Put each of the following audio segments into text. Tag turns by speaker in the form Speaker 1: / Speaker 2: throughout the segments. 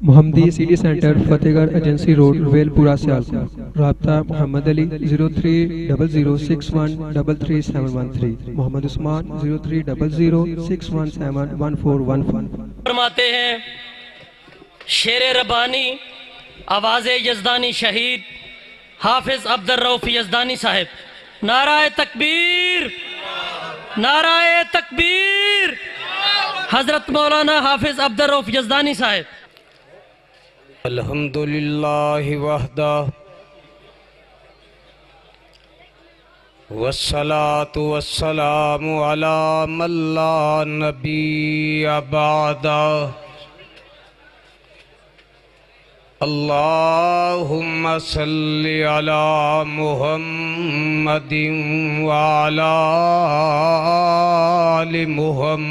Speaker 1: मोहम्मदी city centre Fatehgarh agency road Welpura Sialkot. राब्ता मोहम्मद अली 030061337113, मोहम्मद उस्मान 030061711415।
Speaker 2: फरमाते हैं शेर रब्बानी आवाज़ यज़दानी शहीद हाफिज अब्दुर रऊफ यज़दानी साहिब। नाराए तकबीर, नाराए तकबीर। हजरत मौलाना हाफिज अब्दुर रऊफ यज़दानी साहिब।
Speaker 3: अल्हम्दुलिल्लाहि वहदा वस्सलातु वस्सलामु अला मन ला नबिय्य बअदा। अल्लाहुम्मा सल्लि अला मुहम्मदिन व अला आलि मुहम्मद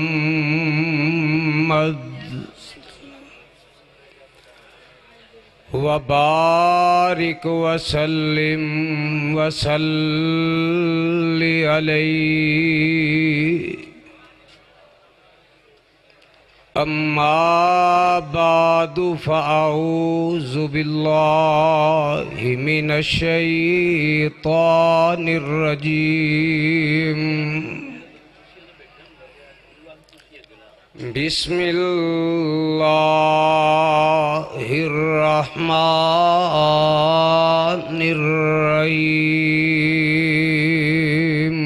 Speaker 3: वबारिक वसल्लिम वसल्लि अलैहि। अम्मा बादु फ़अऊज़ु बिल्लाहि मिनश शैतानिर रजीम। बिस्मिल्लाहिर्रहमानिर्रहीम।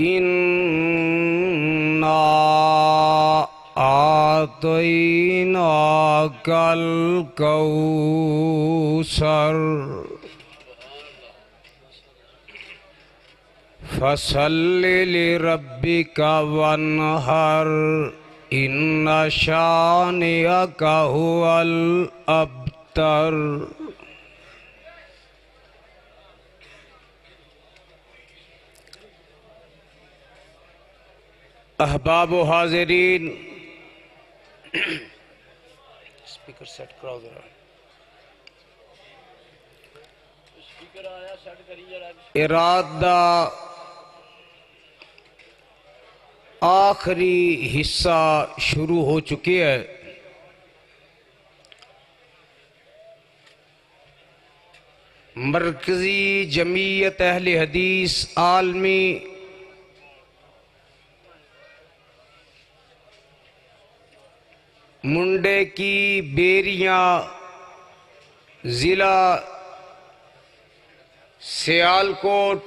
Speaker 3: इन्ना आतैनाकल कौसर फसल्लि लिरब्बिका वन्हर इन्ना शानिअका हुवल अब्तर। अहबाब हाज़िरीन, स्पीकर सेट कराओ जरा। इरादा आखिरी हिस्सा शुरू हो चुकी है। मरकजी जमीयत अहले हदीस आलमी मुंडे की बेरियां ज़िला सियालकोट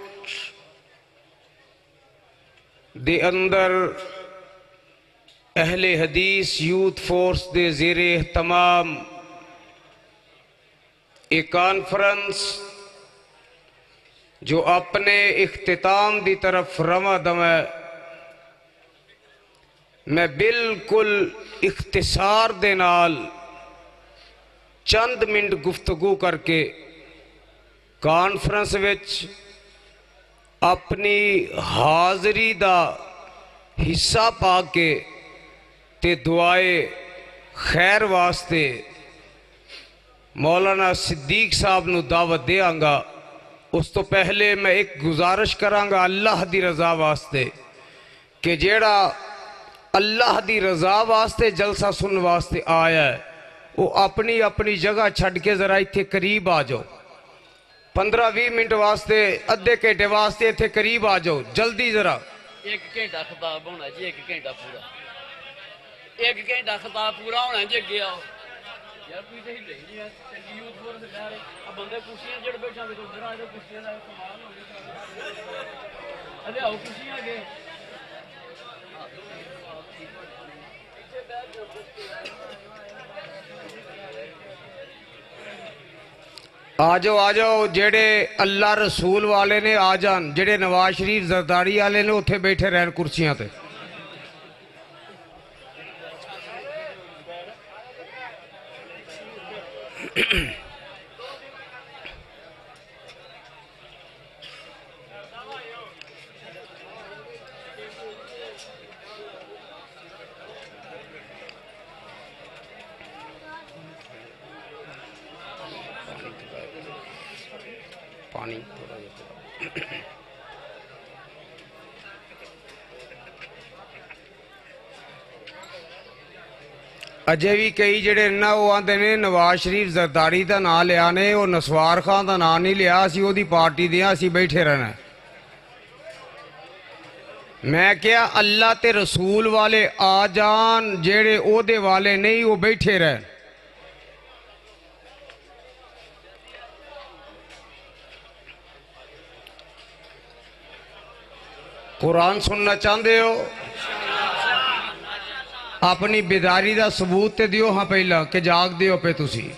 Speaker 3: दे अंदर अहले हदीस यूथ फोर्स दे ज़ेरे तमाम एक कॉन्फ्रेंस जो अपने इख्तिताम दी तरफ रवा दवा। मैं बिल्कुल इख्तिसार दे नाल चंद मिनट गुफ्तगू करके कॉन्फ्रेंस विच अपनी हाज़री दा हिस्सा पा के ते दुआए खैर वास्ते मौलाना सिद्दीक साहब नू दावत देंगा। उस तो पहले मैं एक गुजारिश करांगा अल्लाह दी रज़ा वास्ते कि जेड़ा अल्लाह दी रज़ा वास्ते जलसा सुन वास्ते आया है वो अपनी अपनी जगह छड़ के जरा इत्थे करीब आ जाओ। 15-20 मिनट वास्ते अद्धे घंटे वास्ते इत्थे करीब आ जाओ जल्दी जरा।
Speaker 2: एक घंटा खिताब होना जी, एक घंटा पूरा, एक घंटा खिताब पूरा होना जी। अगे आओ यार, कोई तो हिले नहीं है। चंगी यूथ फोर्स कह रहे अब बंदे कुर्सियां जड़ बैठा तो उधर आ जाओ। कुर्सियां का कमाल हो गया। अरे आओ कुर्सियां आगे।
Speaker 3: आ जाओ जेड़े अल्लाह रसूल वाले ने आ जान, जेड़े नवाज शरीफ जरदारी वाले ने उत्थे बैठे रहन कुर्सियां ते। पानी थोड़ा अजे भी कई जेडे ना वो आते ने नवाज शरीफ जरदारी का नाम लिया ने, वो नसवार खान का नाम नहीं लिया, असी ओदी पार्टी दे असी बैठे रहना। मैं क्या अल्लाह ते रसूल वाले आ जान, जेड़े ओदे वाले नहीं वो बैठे रह। कुरान सुनना चाहते हो? अपनी बेदारी का सबूत ते दियो हाँ पहला कि जाग दियो पे तुसी।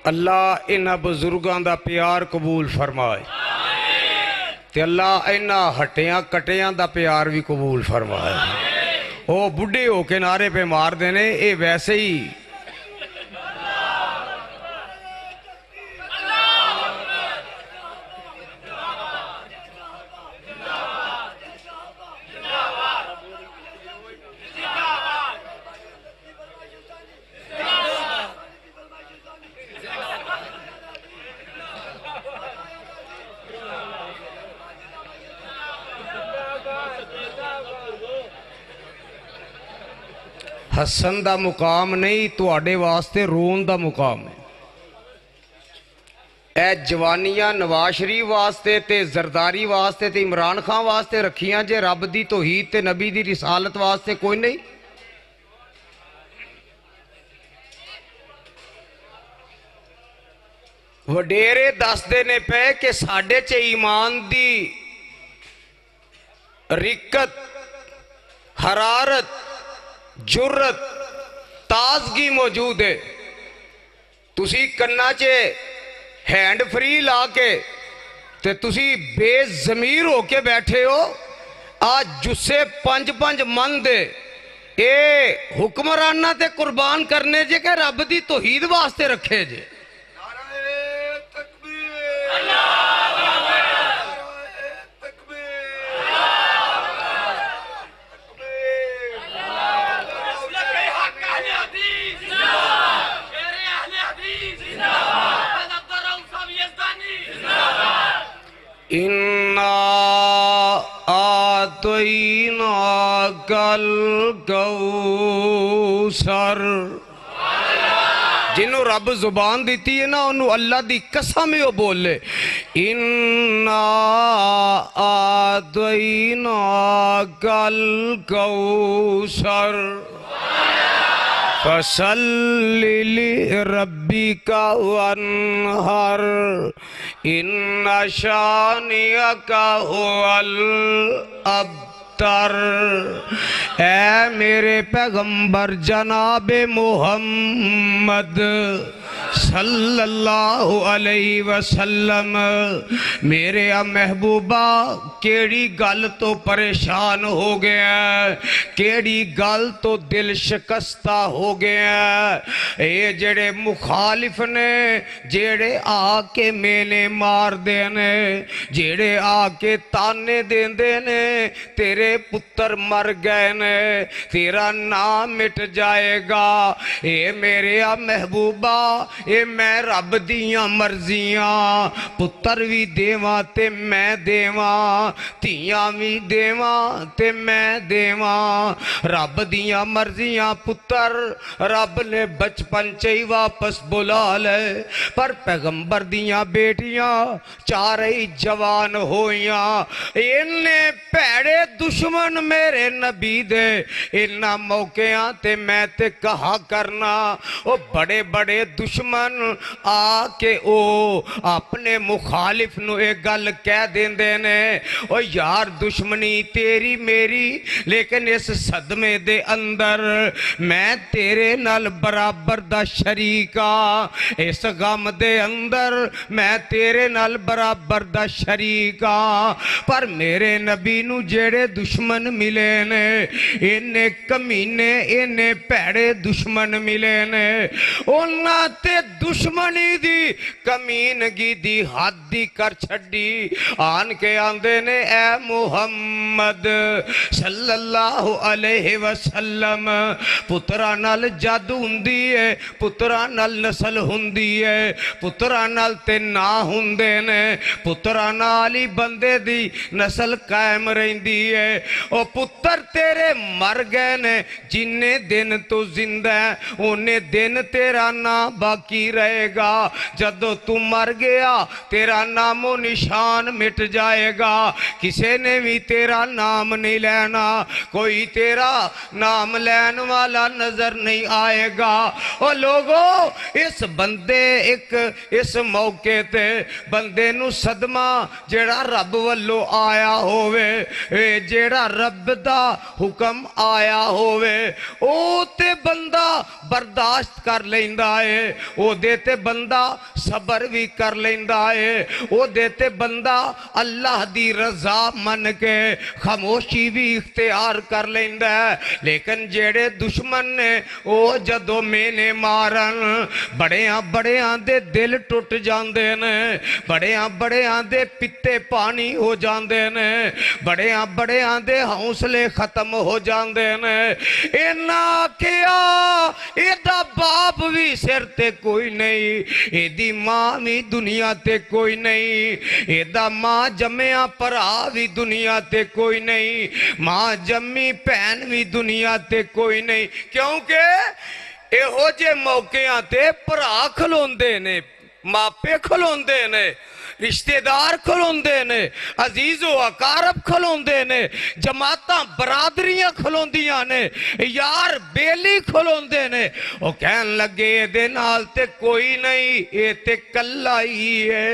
Speaker 3: अल्लाह इन्हां बुजुर्गों का प्यार कबूल फरमाए ते अल्लाह इन्हां हटियां कटियां का प्यार भी कबूल फरमाए। वो बुढ़े होके नारे पे मार देने, ये वैसे ही हसन का मुकाम नहीं, तुहाडे वास्ते रोन का मुकाम है। ए जवानियां नवाज शरीफ वास्ते ते जरदारी वास्ते ते इमरान खान वास्ते रखियां जे, रब दी तौहीद ते नबी दी रिसालत वास्ते कोई नहीं। वडेरे दसदे ने पे कि साडे च ईमान दी रिकत, हरारत, जुर्रत, ताजगी मौजूद है। तुसी कन्ना च हैंड फ्री ला के ते तुसी बेजमीर होके बैठे हो। आज जुस्से 5-5 मन दे ए हुक्मराना ते कुर्बान करने जे के रब दी तौहीद वास्ते रखे जे। इन्ना आतैना कल कौसर, जिन्हों रब जुबान दी है ना उन्होंने अल्लाह दी कसम ही वो बोले, इन्ना आतैना कल कौसर फसल्लि रब्बिका वन्हर इन्ना शानियका हुवल अब्तर। ऐ मेरे पैगंबर जनाबे मोहम्मद सल्लल्लाहु अलैहि वसल्लम, मेरे आ महबूबा केड़ी गल तो परेशान हो गया, केड़ी गल तो दिल शिकस्ता हो गया। ये जेड़े मुखालिफ ने, जेड़े आके मेने मार देने, जेड़े आके ताने देंदे ने तेरे पुत्र मर गए ने, तेरा नाम मिट जाएगा। ये मेरे आ महबूबा, ये मैं रब दियां मर्जियां, पुत्र भी देवां ते मैं देवां, धीयां भी देवां ते मैं देवां। रब दियां मर्जियां पुत्र रब ने बचपन च ही वापस बुला ले, पर पैगंबर दियां बेटियां चारे ही जवान होइयां। इन्ने भैड़े दुश्मन मेरे नबी दे, इन्ना मौकियां ते मैं ते कहा करना, ओ बड़े बड़े दुश्मन आके ओ अपने मुखालिफ नू एक गल कह देंदे ने, ओ यार दुश्मनी तेरी मेरी, लेकिन इस सदमे दे अंदर मैं तेरे नाल बराबर दा शरीक आ, इस गम दे अंदर मैं तेरे नाल बराबर दा शरीक आ। पर मेरे नबी नू जेड़े दुश्मन मिले ने, इन्ने कमीने इन्ने भैड़े दुश्मन मिले ने, उन्हां ते दुश्मनी दी कमीनगी दी हद दी कर छड़ी आन के आंदे ने ए मुहम्मद सल्लल्लाहु अलैहि वसल्लम पुत्रा नाल जादू हुंदी है पुत्रा नाल नस्ल हुंदी है पुत्रा नाल ते ना हुंदे ने पुत्रा नाल ही बंदे दी नस्ल कायम रहिंदी है ओ पुत्र तेरे मर गए ने जिन्ने दिन तू जिंदा है उन्ने दिन तेरा ना बाकी रहेगा जदों तू मर गया तेरा नामो निशान मिट जाएगा किसी ने भी तेरा नाम नहीं लेना कोई तेरा नाम लैन वाला नजर नहीं आएगा ओ लोगो इस बंदे एक इस मौके ते बंदे नू सदमा जेड़ा रब वल्लों आया होवे जेड़ा रब दा हुक्म आया होवे ओ ते बंदा बर्दाश्त कर लेंदा है ओदे ते बंदा सबर भी कर लेंदा है ओदे ते बंदा अल्लाह दी रजा मन के खामोशी भी इख्तियार कर लेंदा है लेकिन जेड़े दुश्मन ने ओ जदों मेने मारन बड़ियां बड़ियां दे दिल टुट जांदे ने बड़ियां बड़ियां दे पित्ते पानी हो जांदे ने बड़ियां बड़ियां दे हौसले खत्म हो जांदे ने इन्ना किया एदा बाप भी सिर ते कोई नहीं एदी मां भी दुनिया ते कोई नहीं एदा मां जम्मिया भरा भी दुनिया ते कोई नहीं मां जम्मी भैन भी दुनिया ते कोई नहीं क्योंकि इहो जे मौकियां ते भरा खलोंदे ने मापे खलोंदे ने रिश्तेदार खलोंदे ने अजीजो अकारब खलोंदे ने जमातां बरादरियां खलोंदियां ने यार बेली खलोंदे ने ओ कहन लगे दे नाल ते कोई नहीं ए ते कल्ला ही है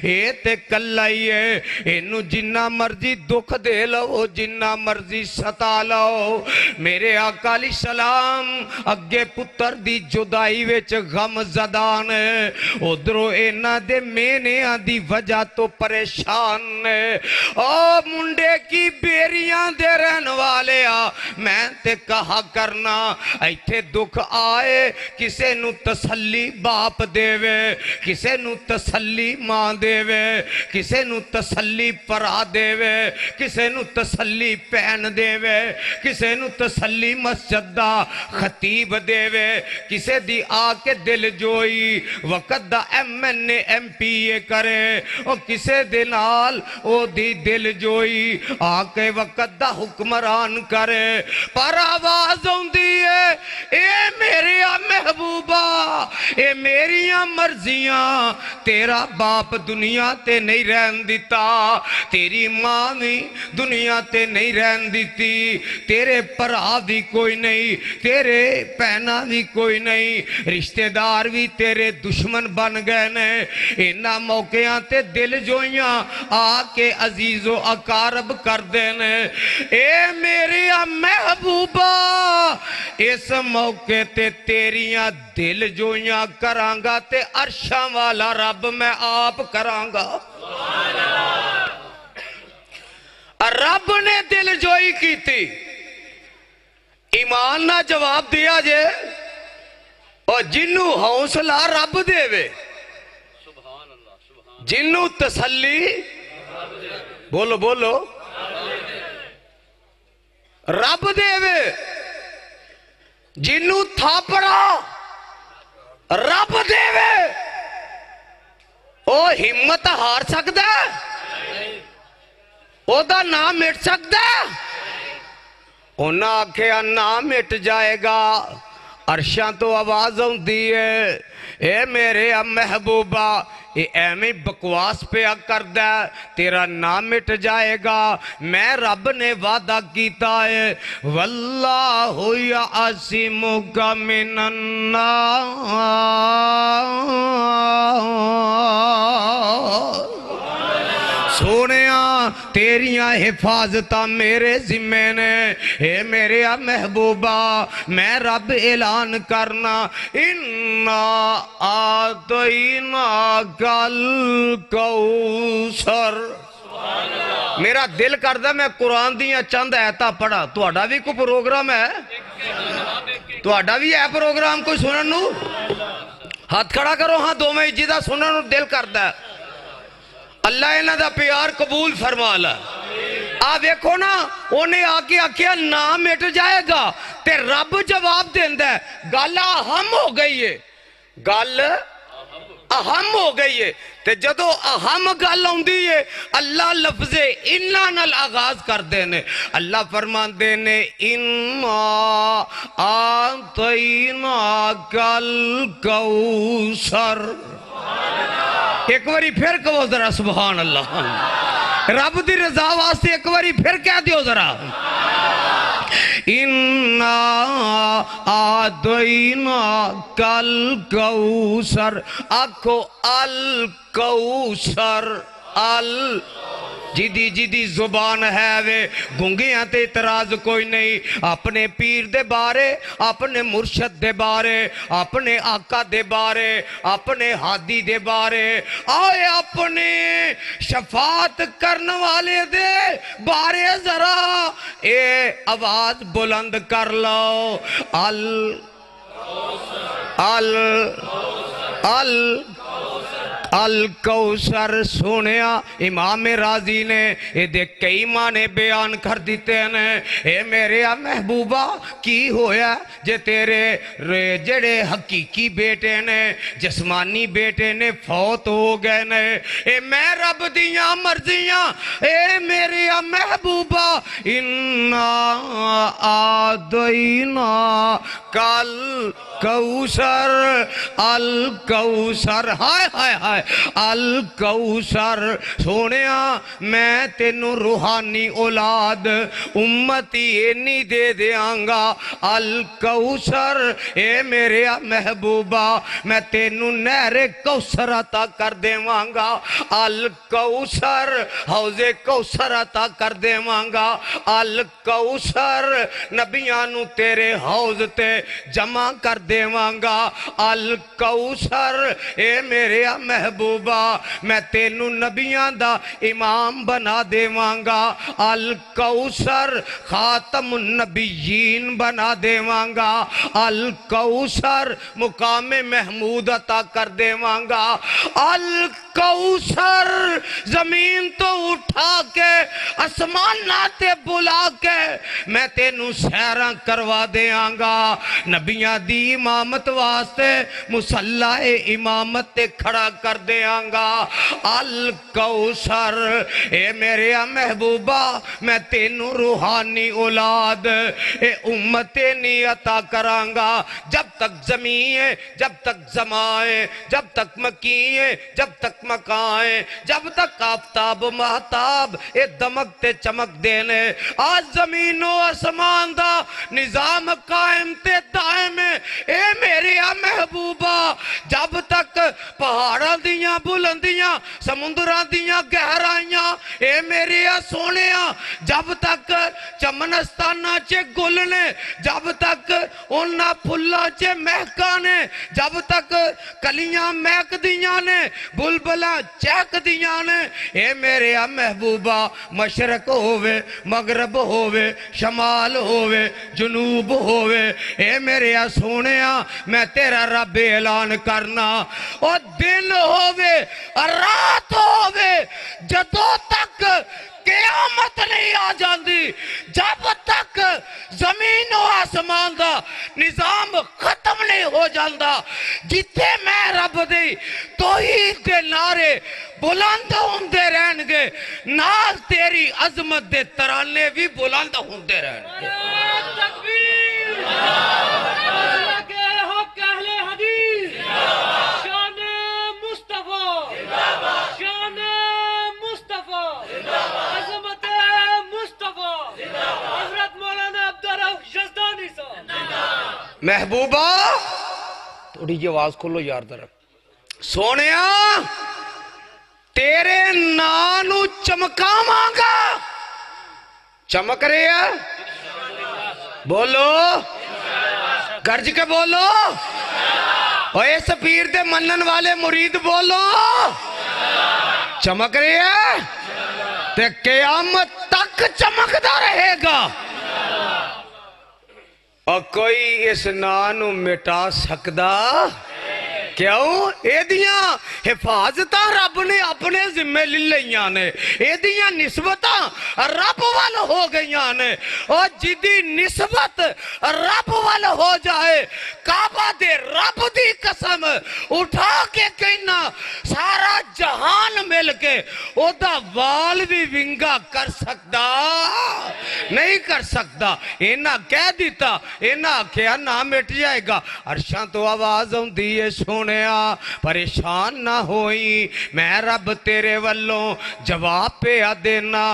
Speaker 3: ए ते कल्ला ही है इनू जिन्ना मर्जी दुख दे लो जिन्ना मर्जी सता लो मेरे आका अलैहि सलाम अगे पुत्र दी जुदाई विच गम ज़दा ने उधरों इन्हां दे मेहनियां दी वजह तो परेशान ने ओ मुंडे की बेरियां दे रहन वाले आ मैं ते कहा करना इत्थे दुख आए किसे नु तसल्ली बाप देवे किसे नु तसल्ली मां देवे किसे नु तसल्ली भरा देवे किसे नु तसल्ली भैन देवे किसे नु तसल्ली मस्जिद दा खतीब देवे किसे दी आके दिल जोई वक़्त दा MNA MPA करे ओ किसे दे नाल ओ दी दिल जोई आके वक़्त दा हुक्मरान करे पर आवाज आउंदी है ए मेरे महबूबा ए मेरियां मर्जियां तेरा बाप दुनिया ते नहीं रहन दिता तेरी मां भी दुनिया ते नहीं रहन दिती तेरे भरा भी कोई नहीं तेरे भैना भी कोई नहीं रिश्तेदार भी तेरे दुश्मन बन गए ने इन्हां मौकियां ते दिल जोइयां आके अजीजो अकारब कर देने ए मेरी महबूबा इस मौके ते तेरियां दिल जोइयां करांगा ते अर्शां वाला रब मैं आप करांगा रब ने दिल जोई की थी ईमान ना जवाब दिया जे और जिन्नू हौसला रब देवे जिन्नू तसल्ली बोलो बोलो रब देवे जिन्नू थापड़ा रब देवे ओ हिम्मत हार सकदा ओदा नाम मिट सकदा उन्हें आख्या ना मिट जाएगा अरशां तो आवाज आउंदी है ए मेरे महबूबा ये एवं बकवास पिया करदा तेरा नाम मिट जाएगा मैं रब ने वादा कीता है वल्लाहु यासिमुका मिनन्नास सोनिया तेरिया हिफाजत मेरे जिम्मे ने हे मेरे महबूबा मैं रब ऐलान करना इन्ना आतईना कल कौसर मेरा दिल करदा मैं कुरान दियां चंद आयतां पढ़ा तुहाडा भी कोई प्रोग्राम है ਤੁਹਾਡਾ ਵੀ ਹੈ प्रोग्राम कोई सुनन नू? हाथ खड़ा करो हाँ दोवें जिदा सुनन नू दिल करदा है। अल्लाह इन्हां दा प्यार कबूल फरमा ला। आ देखो ना उन्हें आके आख्या ना मिट जाएगा ते रब जवाब देंदा है गल अहम हो गई है, गल अहम हो गई है। ते जदों अहम गल आउंदी है अल्लाह लफ्ज़े इन्ना नाल आगाज करदे ने। अल्लाह फरमांदे ने इन्ना आतैना कल कौसर। एक बारी फिर कहो जरा सुभान अल्लाह। रब दी रजा वास्ते एक बारी फिर कह दियो जरा इन्ना आदैना कल कौसर। आखो अल कौसर। अल जिदी जिदी जुबान है वे गूंगियां ते इतराज कोई नहीं। अपने पीर दे बारे, अपने मुर्शद दे बारे, अपने आका दे बारे, अपने हादी दे बारे, आए अपने शफात करने वाले दे बारे जरा ए आवाज बुलंद कर लो। अल अल अल अल कौसर। सुनिया इमाम राजी ने ये कई माने बयान कर दिते ने। ए मेरे महबूबा की होया जे तेरे जड़े हकीकी बेटे ने जिस्मानी बेटे ने फौत हो गए ने। ए मैं रब दियां मर्जियां ए मेरे महबूबा इन्ना आदैना कल कौसर। अल कौसर। हाय हाय हाय अल कौसर। सोनिया मैं तेनू रूहानी औलाद उम्मती इन्नी दे देंगा। अल कौसर। ए मेरे महबूबा मैं तेनू नहरे कौसर अता कर देवांगा। अल कौसर। हौजे कौसर अता कर देवांगा। अल कौसर। नबियां नू तेरे हौज ते जमा कर देवांगा। अल कौसर। ए मेरे महबूबा मैं तेनू नबियां दा इमाम बना देवांगा। अल कौसर। खातमुन नबियीन बना देवांगा। अल कौसर। मुकामे महमूद अता कर देवांगा। अल कौसर। जमीन तो उठा के आसमाना ते बुला के मैं तेनू सैरा करवा देंगा। नबियां दी इमामत वास्ते मुसल्ला ए इमामत ते खड़ा कर देंगा। अल कौसर। ए मेरे महबूबा मैं तेनू रूहानी औलाद ए उम्मते नी अता करांगा। जब तक जमीन है, जब तक जमाए, जब तक मकीए, जब तक मकाए, जब तक आफताब महताब ए दमक ते चमक देने। आज जमीनो आसमान दा निजाम कायम ते दायम है। ए मेरे महबूबा जब तक पहाड़ां दियां बुलंदियां समुद्रां दियां गहराइयां ए मेरे सोने जब तक चमनस्ताना च गुल ने, जब तक उन्हां फुल्लां च महकां ने, जब तक कलियां महकदियां ने, बुलबुलां चहकदियां ने। ए मेरे महबूबा मशरक होवे, मगरब होवे, शमाल होवे, जनूब होवे, ए मेरे सोने मैं तेरा रब ऐलान करना। और दिन होवे रात होवे जदों तक क़यामत नहीं आ जाती, जब तक जमीन और आसमान का निजाम खत्म नहीं हो जाता, जिथे मैं रब दी तौहीद दे नारे बुलंद होंदे रहणगे, नाल तेरी अजमत दे तराने भी बुलंद होंदे रहणगे। महबूबा थोड़ी जी आवाज खोलो यार जरा। सोने तेरे नानू चमकावांगा। चमक रहे है? बोलो, गर्ज के बोलो। और इस पीर दे मनन वाले मुरीद बोलो, चमक रहे है ते क़यामत तक चमकदा रहेगा। और कोई इस नां नू मिटा सकदा क्यों? एदियां हिफाजत रब ने अपने जिम्मे ले लिया ने, एदियां निस्बतां रब वाल हो गई ने। और जिदी निस्बत रब वाल हो जाए, काबा दे रब दी कसम उठा के कहना सारा जहान मिल के ओदा वाल भी विंगा कर सकदा नहीं कर सकदा। इन्हां कह दिता, इन्हां आख्या ना मिट जाएगा। अरशां तो आवाज आउंदी है, सुनिया परेशान ना होई, मैं रब तेरे वल्लों जवाब पे आ देना।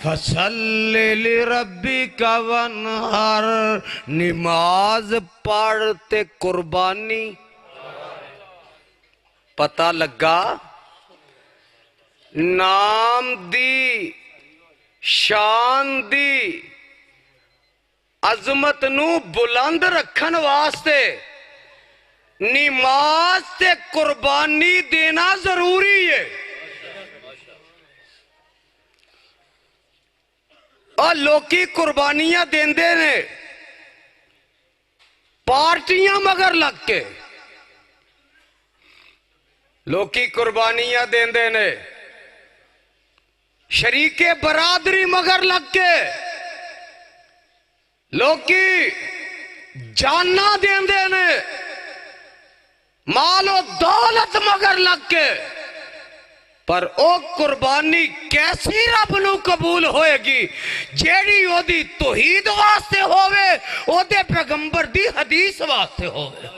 Speaker 3: फसल्लि लिरब्बिका वनहर, नमाज पढ़ते कुर्बानी। पता लगा नाम दी शान दी अजमत नू बुलंद रखन वास्ते नमाज से कुर्बानी देना जरूरी है। और लोकी कुर्बानियां देंदे ने पार्टियां मगर लग के, लोकी कुर्बानियां देंदे ने शरीके बरादरी मगर लग के, लोकी जाना देंदे ने मालो दौलत मगर लग के। पर ओ कुर्बानी कैसी रब नू कबूल होएगी जेड़ी ओदी तौहीद वास्ते होवे, ओदे पैगंबर दी हदीस वास्ते होवे।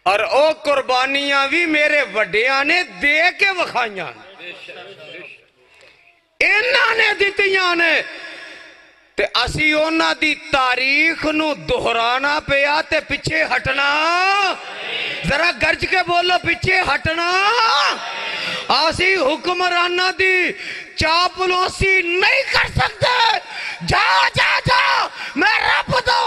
Speaker 3: और ओ कुर्बानियां भी मेरे वड्डियां ने दे के वखाइयां, इन्हां ने दित्तियां ने। ते असी उन्हां दी तारीख नू दोहराना पिया ते पिछे हटना। जरा गर्ज के बोलो, पिछे हटना। असी हुक्मराना दी चापलूसी नहीं कर सकते। जा जा जा, मैं रब दो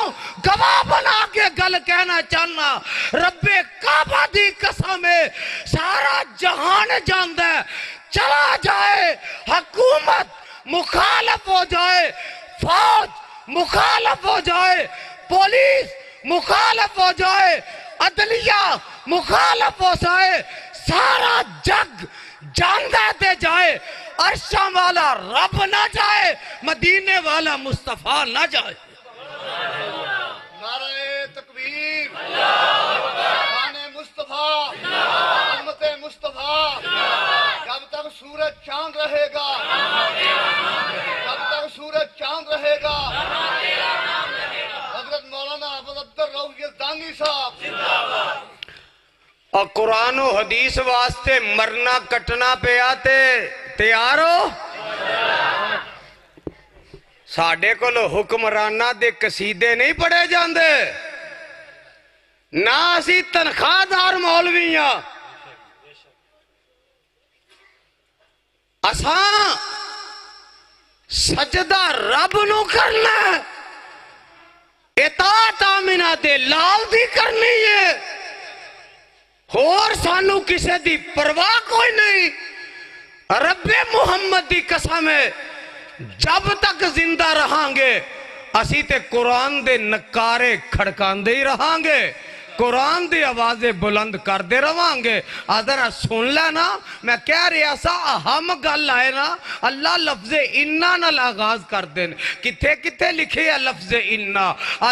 Speaker 3: गवाह बना के गल कहना चाहना। रब्बे काबा दी कसम है, सारा जहान जानदा है, चला जाए हुकूमत मुखालफ हो जाए, फौज मुखालफ हो जाए, पुलिस मुखालफ हो जाए, अदलिया मुखालफ हो जाए, सारा जग जानदा दे जाए, अरशा वाला रब ना जाए, मदीने वाला मुस्तफा ना जाए।
Speaker 4: नारे तकबीर, शाने मुस्तफा, उम्मते मुस्तफा। जब तक सूरज चांद रहेगा, जब तक सूरज चांद रहेगा, हजरत मौलाना अब्दुल रऊफ यज़दानी साहब
Speaker 3: और कुरान और हदीस वास्ते मरना कटना पिया ते तैयार हो। साडे कोल हुक्मराना दे कसीदे नहीं पढ़े जाते, ना असी तनख्वाहदार मौलवी हां। असा सजदा रब नू करना, इताअत आमिना दे लाल दी करनी है, होर सानू किसे दी परवाह कोई नहीं। रब्बे मुहम्मद दी कसम है, जब तक जिंदा रहांगे असी ते कुरान दे नकारे खड़कांदे ही रहांगे, कुरान दी आवाजें बुलंद करते रवांगे। जरा सुन लेना, मैं कह रहा सा अहम गल आए ना, अल्लाह लफ्जे इन्ना नाल आगाज कर देन। किथे किथे लिखे है लफ्जे इन्ना,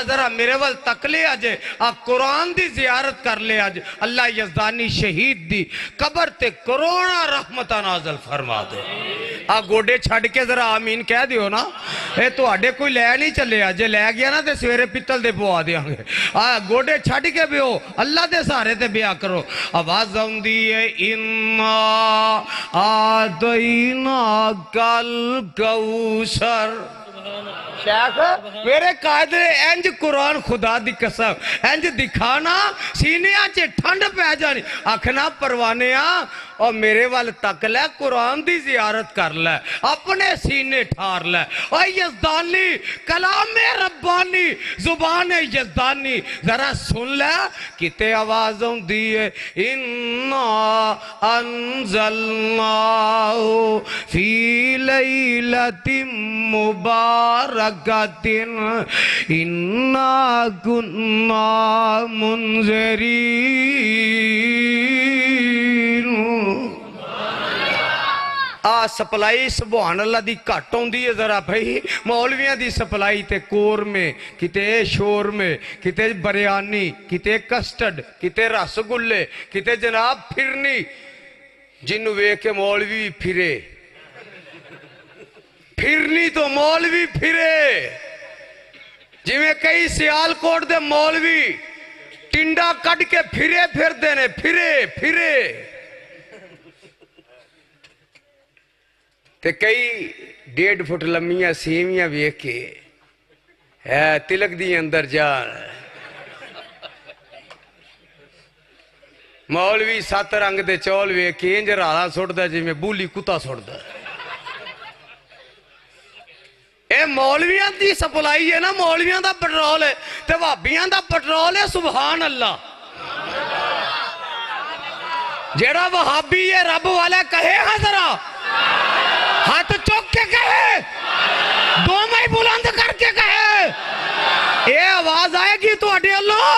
Speaker 3: जरा मेरे वाल तक ले अजे, कुरान दी जियारत कर ले अज। अल्लाह यज़दानी शहीद दी कबर ते करोड़ा रहमत नाज़िल फरमा दे। गोडे छड़ के जरा आमीन कह दियो ना, ये तुहाडे कोई लै नहीं चले, जे लै गया ना तो सवेरे पित्तल दे पवा देंगे। गोडे छड़ के भी अल्लाह दे सहारे ते ब्याह करो। आवाज आउंदी है, इन्ना आदैना कल कौसर। शेख मेरे कायदे इंज कुरान खुदा दी कसम इंज दिखाना, सीनिया च ठंड पै जानी। आखना परवाने और मेरे वाल तक लै, कुरान दी जियारत कर लै, अपने सीने ठार लै। और यज़दानी कलामे रब्बानी, जुबान यज़दानी जरा सुन लै। किते आवाज आउंदी है, इन्ना अंज़लनाहु फी लैलतिन मुबारक मुबारकतिन इन्ना कुन्ना मुंज़रीन। आ सप्लाई सुभान अल्लाह दी घट आउंदी है जरा भाई। मौलवियां दी सप्लाई ते कोर में, किते शोर में, किते बिरयानी, किते कस्टर्ड, किते रसगुल्ले, किते जनाब फिरनी। जिन्नू वेख के मौलवी फिरे, फिरनी तो मौलवी फिरे। जिवें कई सियालकोट दे मौलवी टिंडा कट के फिरे फिरदे ने, फिरे फिरे। ते कई 1.5 फुट लम्मियां सीवियां वेख के है तिलक दी अंदर जान। मौलवी 7 रंग दे चौल वेख के इंज राला सुटदा जिवें बूली कुत्ता सुटदा। ए मौलवियां दी सप्लाई है ना, मौलवियां दा पेट्रोल है ते भाबियां दा पेट्रोल है। सुभान अल्लाह। जेड़ा वहाबी है रब वाला कहे हजरा हाथ चौक के कहे, दो मई बुलंद करके कहे, ये आवाज आएगी तो अड्डे अल्लाह।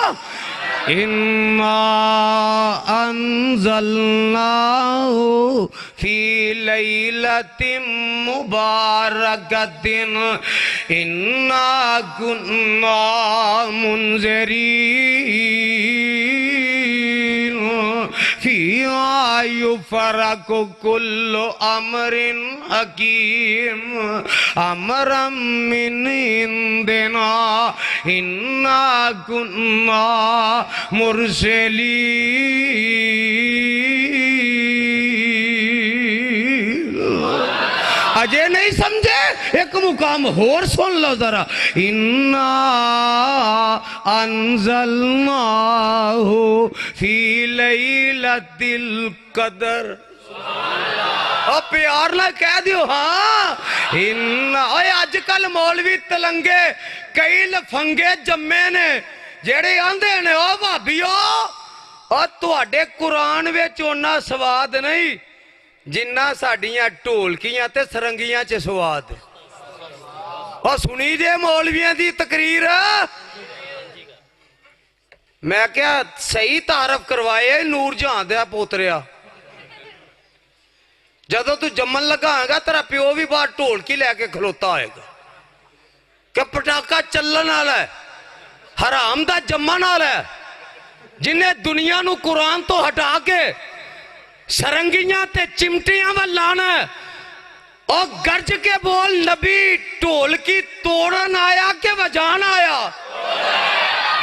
Speaker 3: इन्ना अंज़लनाहु फी लैलतिन मुबारकतिन इन्ना कुन्ना मुंज़रीन फिहा युफ़रक़ु कुल्लु अमरिन हकीम अमरम मिन इंदिना इन्ना कुन्ना मुरसलीन। अजय नहीं समझे, एक मुकाम होर सुन लो जरा। इन्ना अंज़लनाहु फी लैलतिल कदर। और प्यार ला कह दियो हाँ। इन्ना अजकल मौलवी तलंगे कई लफंगे जम्मे ने जेड़े आंदे ने ओ भाभीओ और तुहाडे कुरान विच ओना स्वाद नहीं जिन्ना साडियां ढोलकियां ते सरंगियां च स्वाद। और सुनी जे मौलवियां दी तकरीर। मैं क्या सही तारफ करवाए नूर जहां दा पोतरिया। जदों तू जम्मन लगाएगा तेरा प्यो भी बाहर ढोलकी लैके खलोता होएगा कि पटाखा चलन वाला है, हराम दा जम्मन वाला है, जिन्हें दुनिया नू कुरान तो हटा के सरंगियां ते चिमटियां वाल लाना है। और गर्ज के बोल नबी ढोलकी तोड़न आया के वजान आया?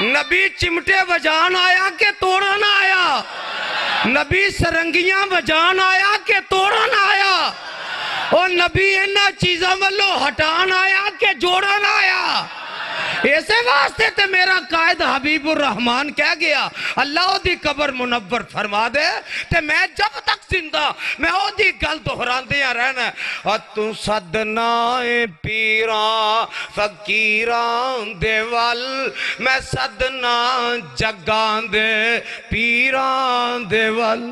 Speaker 3: नबी चिमटे वजान आया के तोड़न आया? नबी सरंगियां वजान आया के तोड़न आया? और नबी इन्हां चीज़ों वालों हटान आया के जोड़न आया? इसे वास्ते ते मेरा कायद हबीबुर रहमान कह गया अल्लाह ओदी कबर मुनव्वर फरमा दे ते मैं जब तक जिंदा मैं ओदी गल दोहरांदियां रहना। और तू सदना पीरा फकीरां दे वल मैं सदना जगां दे पीरां दे वल।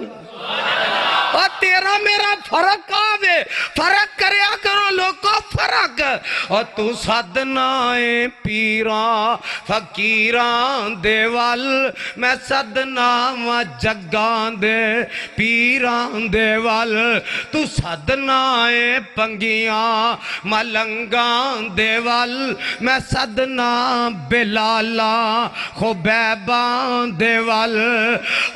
Speaker 3: और तेरा मेरा फर्क आवे, फर्क करया करो लोगों फर्क। और तू सदना पीरा फकीरां दे वल मैं सदना वा जगां दे पीरां दे वल। तू सदना पंगियां मलंगां दे वल मैं सदना बिलाला खुबैबां दे वल।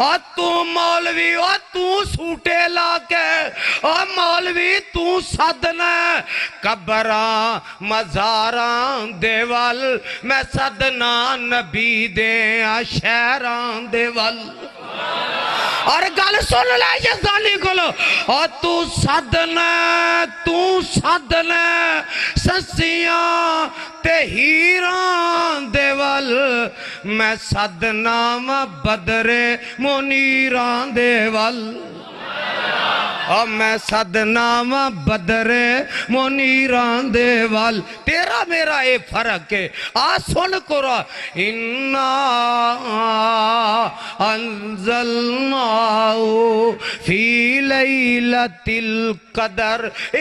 Speaker 3: और तू मौलवी और तू सूटे ला के और मौलवी तू सदना कबरा मजारां दे वल मैं सदना नबी दे शहरां दे वल। और गल सुन ले यज़ानी कोलो और तू सदना ससियां ते हीरां दे वल मैं सदना बदरे मुनीरां दे वल। और मैं सदना बदरे मुनीरां दे वल। तेरा मेरा ये फर्क है आ सुन कुरा। इन्ना अंज़लनाहु फी लैलतिल कदर। ए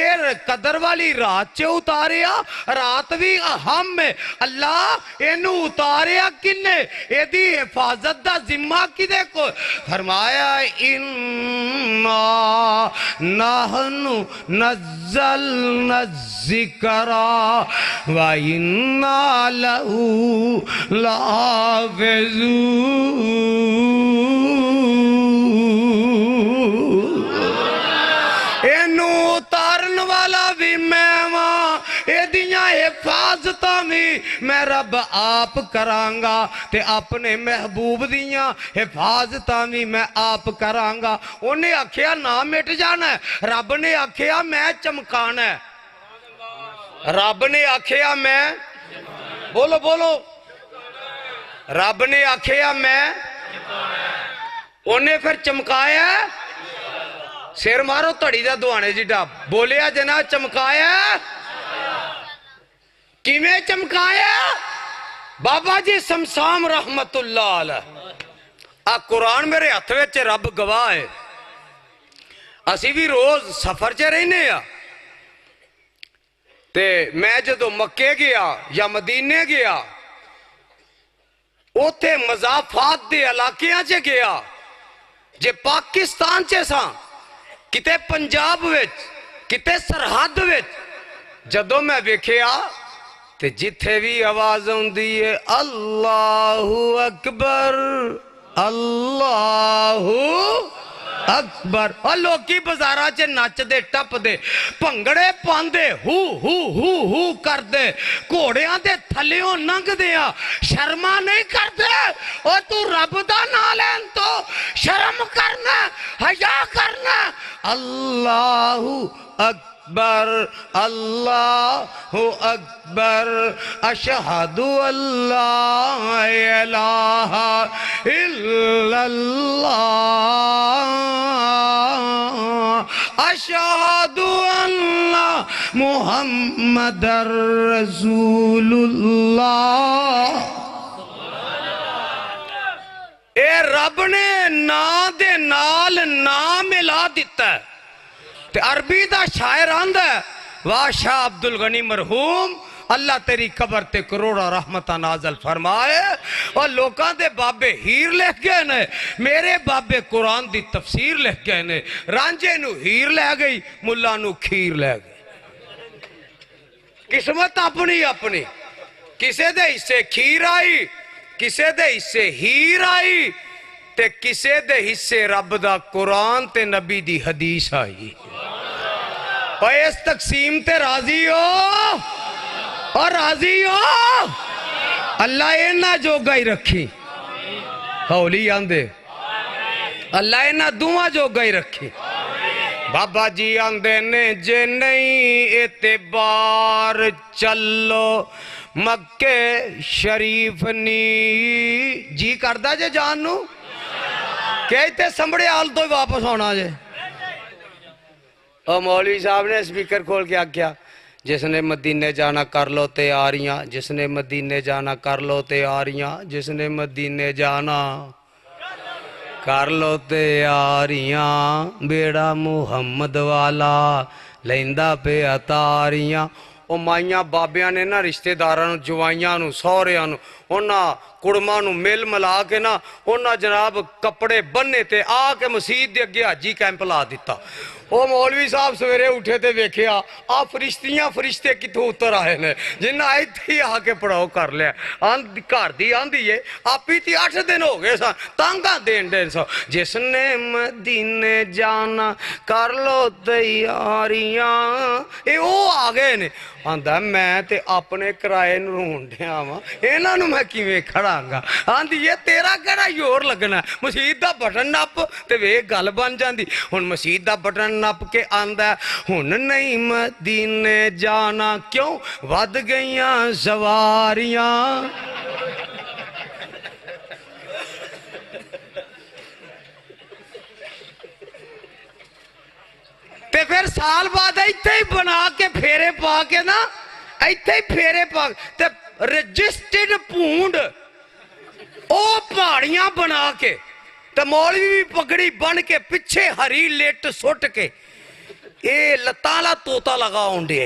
Speaker 3: कदर वाली रात च उतारिया, रात भी अहम है। अल्लाह इनू उतारिया किन्ने, एदी हिफाजत दा जिम्मा किदे को? फरमाया इन्ना नहनु नज़्ज़लना ज़िक्रा व इन्ना लहू एनू उतारन वाला भी मैं वां, एदियां हिफाजत भी मैं रब आप करांगा, ते अपने महबूब दियां हिफाजत भी मैं आप करांगा। उन्हें आखिया ना मिट जाना, रब ने आखिया मैं चमकाना, रब ने आखिया मैं, बोलो बोलो, रब ने आखिया मैं, उन्हें फिर चमकाया। सिर मारो धड़ी दा दुआने जिड्डा, बोलिया जना चमकाया। किवें चमकाया? बाबा जी समसाम रहमतुल्लाह अलैह। आ कुरान मेरे हथ विच रब गवाह है। असी भी रोज सफर च रहने आ, ते मैं जदों मक्के गया या मदीने गया, उथे मजाफात दे इलाकियां च गया, जे पाकिस्तान च सा, किते पंजाब विच, किते सरहद विच, जदों मैं वेखिया ते जिथे भी आवाज आउंदी है अल्लाहु अकबर अल्लाहु अकबर, और लोकी बाजारा च नचदे टपदे भंगड़े पांदे हू करदे, घोड़ियां दे थल्लियों लंघदे आ, शर्मा नहीं करदे। और तू रब दा नाम लैन तो शर्म करना, हया करना। अल्लाहु अकबर अल्लाहु अकबर अशहदु अल्ला इलाहा इल्लल्लाह अशहदु अल्ला मुहम्मदर रसूलुल्लाह। ए रब ने ना दे नाल ना मिला दिता। ते अरबी दा शायर आंदा है, वाह शाह अब्दुल गनी मरहूम, अल्लाह तेरी कबर ते करोड़ा रहमत नाजल फरमाए। और लोकां दे बाबे हीर लिख गए ने, मेरे बाबे कुरान दी तफसीर लिख गए ने। रांझे नू हीर लै गई, मुल्ला नू खीर लै गई। किस्मत अपनी अपनी, किसे दे हिस्से खीर आई, किसे दे हिस्से हीर आई, ते किसे दे हिस्से रब दा कुरान ते नबी दी हदीस आई। और इस तकसीम ते राजी हो, और राजी हो। अल्लाह इन्ना जोगा ही रखी, हौली आंदे अल्लाह इन्ना दुआ जोगा ही रखी। बाबा जी आंदे ने जे नहीं एतबार चलो मक्के शरीफ नी, जी करदा जे जान नू क्या इतने संभड़े हाल तो वापस आना जे। और मौलवी साहब ने स्पीकर खोल के आख्या, जिसने मदीने जाना कर लो तैयारियां, जिसने मदीने जाना कर लो तैयारियां, जिसने मदीने जाना कर लो तैयारियां, बेड़ा मुहम्मद वाला लैंदा पे अतारियां। ਉਹ ਮਾਈਆਂ ਬਾਬਿਆਂ ਨੇ ਨਾ ਰਿਸ਼ਤੇਦਾਰਾਂ ਨੂੰ, ਜਵਾਈਆਂ ਨੂੰ, ਸਹੁਰਿਆਂ ਨੂੰ, ਉਹਨਾਂ ਕੁੜਮਾਂ ਨੂੰ ਮਿਲ ਮਿਲਾ ਕੇ ਨਾ ਉਹਨਾਂ ਜਨਾਬ ਕੱਪੜੇ ਬੰਨੇ ਤੇ ਆ ਕੇ ਮਸਜਿਦ ਦੇ ਅੱਗੇ ਹਾਜੀ ਕੈਂਪ ਲਾ ਦਿੱਤਾ। ਉਹ ਮੌਲਵੀ ਸਾਹਿਬ ਸਵੇਰੇ ਉੱਠੇ ਤੇ ਵੇਖਿਆ ਆ ਫਰਿਸ਼ਤੇ ਕਿੱਥੋਂ ਉਤਰ ਆਏ ਨੇ, ਜਿਨ੍ਹਾਂ ਇੱਥੇ ਆ ਕੇ ਪੜਾਓ ਕਰ ਲਿਆ। ਘਰ ਦੀ ਆਂਦੀ ਏ ਆਪੀ ਤੇ 8 ਦਿਨ ਹੋ ਗਏ ਸਨ ਤਾਂਗਾ ਦੇਣ ਦੇ ਸੋ। ਜਿਸਨੇ ਮਦੀਨੇ ਜਾਣਾ ਕਰ ਲੋ ਤਿਆਰੀਆਂ, ਇਹ ਉਹ ਆ ਗਏ ਨੇ। ਆਂਦਾ ਮੈਂ ਤੇ ਆਪਣੇ ਕਿਰਾਏ ਨੂੰ ਰੋਣ ਡਿਆ ਵਾਂ, ਇਹਨਾਂ ਨੂੰ ਮੈਂ ਕਿਵੇਂ ਖੜਾਂਗਾ। ਆਂਦੀ ਏ ਤੇਰਾ ਕਿਹੜਾ ਜ਼ੋਰ ਲੱਗਣਾ, ਮਸਜਿਦ ਦਾ ਬਟਨ ਨੱਪ ਤੇ ਵੇਖ ਗੱਲ ਬਣ ਜਾਂਦੀ। ਹੁਣ ਮਸਜਿਦ ਦਾ ਬਟਨ ਨੱਪ ਕੇ ਆਂਦਾ ਹੁਣ ਨਹੀਂ ਮਦੀਨੇ ਜਾਣਾ, ਕਿਉਂ ਵੱਧ ਗਈਆਂ ਸਵਾਰੀਆਂ। ਤੇ ਫਿਰ ਸਾਲ ਬਾਅਦ ਇੱਥੇ ਹੀ ਬਣਾ ਕੇ ਫੇਰੇ ਪਾ ਕੇ ਨਾ, ਇੱਥੇ ਹੀ ਫੇਰੇ ਪਾ ਤੇ ਰਜਿਸਟਰਡ ਭੂੰਡ ਉਹ ਪਹਾੜੀਆਂ ਬਣਾ ਕੇ तो मौलवी भी पगड़ी बन के पिछे हरी लेट सुट के ये लताला तोता लगा आउंडे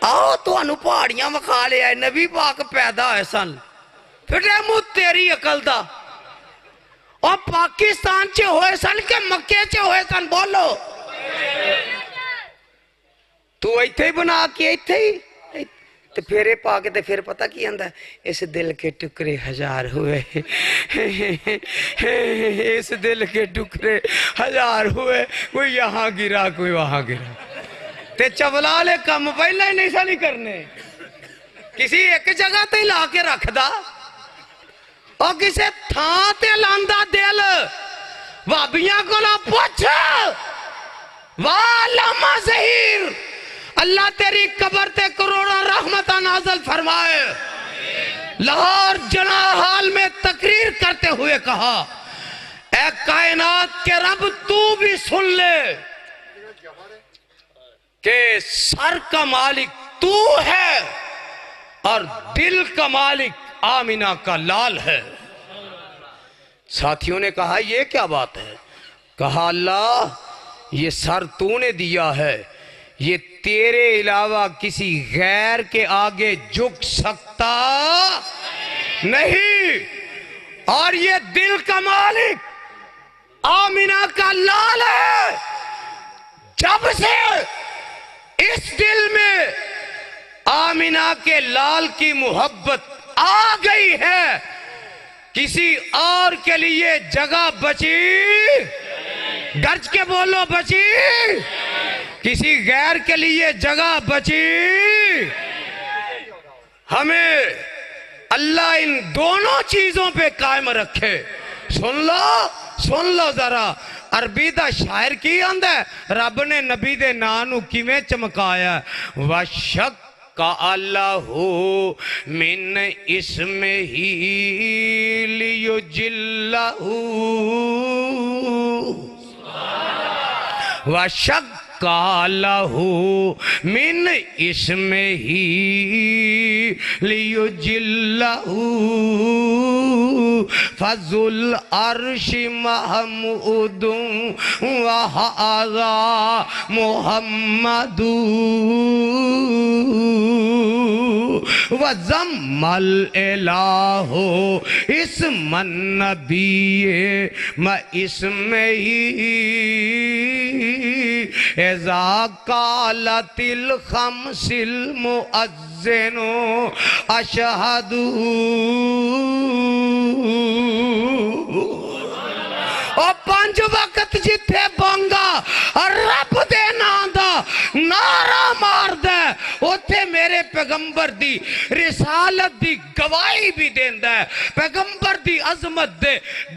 Speaker 3: आओ तुहानू पहाड़ियां विखा लिया नबी पाक पैदा होए सन फिर मुंह तेरी अकल दा और पाकिस्तान च होए सन के मक्के च होए सन बोलो तू इत्थे ही बना के इत्थे ही ते फेरे पा के ते फिर पता की आंदा इस दिल के टुकड़े हजार हुए इस दिल के टुकड़े हजार हुए कोई यहाँ गिरा कोई वहां गिरा ते चवलाले कम पहले नहीं सा नहीं करने किसी एक जगह ते ला के रखदा और किसी थां ते लांदा दिल भाबियां को पूछ वाह लामा ज़हीर अल्लाह तेरी कब्र ते करोड़ों रहमत नाज़िल फरमाए। लाहौर जना हाल में तकरीर करते हुए कहा ऐ कायनात के रब तू भी सुन ले कि सर का मालिक तू है और दिल का मालिक आमिना का लाल है। साथियों ने कहा ये क्या बात है? कहा अल्लाह ये सर तूने दिया है ये तेरे अलावा किसी गैर के आगे झुक सकता नहीं और ये दिल का मालिक आमिना का लाल है। जब से इस दिल में आमिना के लाल की मोहब्बत आ गई है किसी और के लिए जगह बची गर्ज के बोलो बची किसी गैर के लिए जगह बची। हमें अल्लाह इन दोनों चीजों पे कायम रखे। सुन लो जरा अरबी दा शायर की आंदा रब ने नबी दे नां नू किवें चमकाया वशक का अल्लाहू मिन इसमें ही लियो जिल्लाहू वशक कालहू मिन इसमें ही लियो जिल्लाहू फजुल अर्श महमूदू वहाज़ा मुहम्मदू वज़म्मल इलाहो इसमन नबिये म इसमें ही एज़ा कालतिल खमसिल मुअज़्ज़िनु अशहदू और 5 वक्त जिथे बांगा रब दे नां दा नारा मार दे उथे मेरे पैगंबर दी रिसालत दी गवाही भी देंदा है पैगंबर दी अजमत दे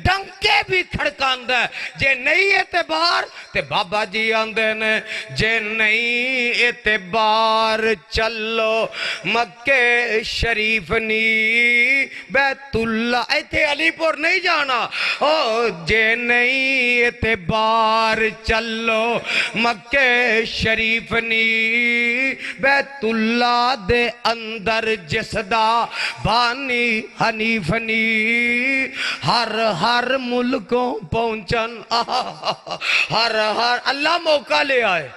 Speaker 3: डंके भी खड़कांदा है। जे नहीं एतबार ते बाबा जी आंदे ने जे नहीं एतबार चलो मक्के शरीफ नी बैतुल्ला इथे अलीपुर नहीं जाना ओ जे नहीं एतबार चलो मक्के शरीफ नी बैतुल्ला दे अंदर जिसदा बानी हनीफ नी हर मुल्कों पहुंचन हर अल्लाह मौका ले आए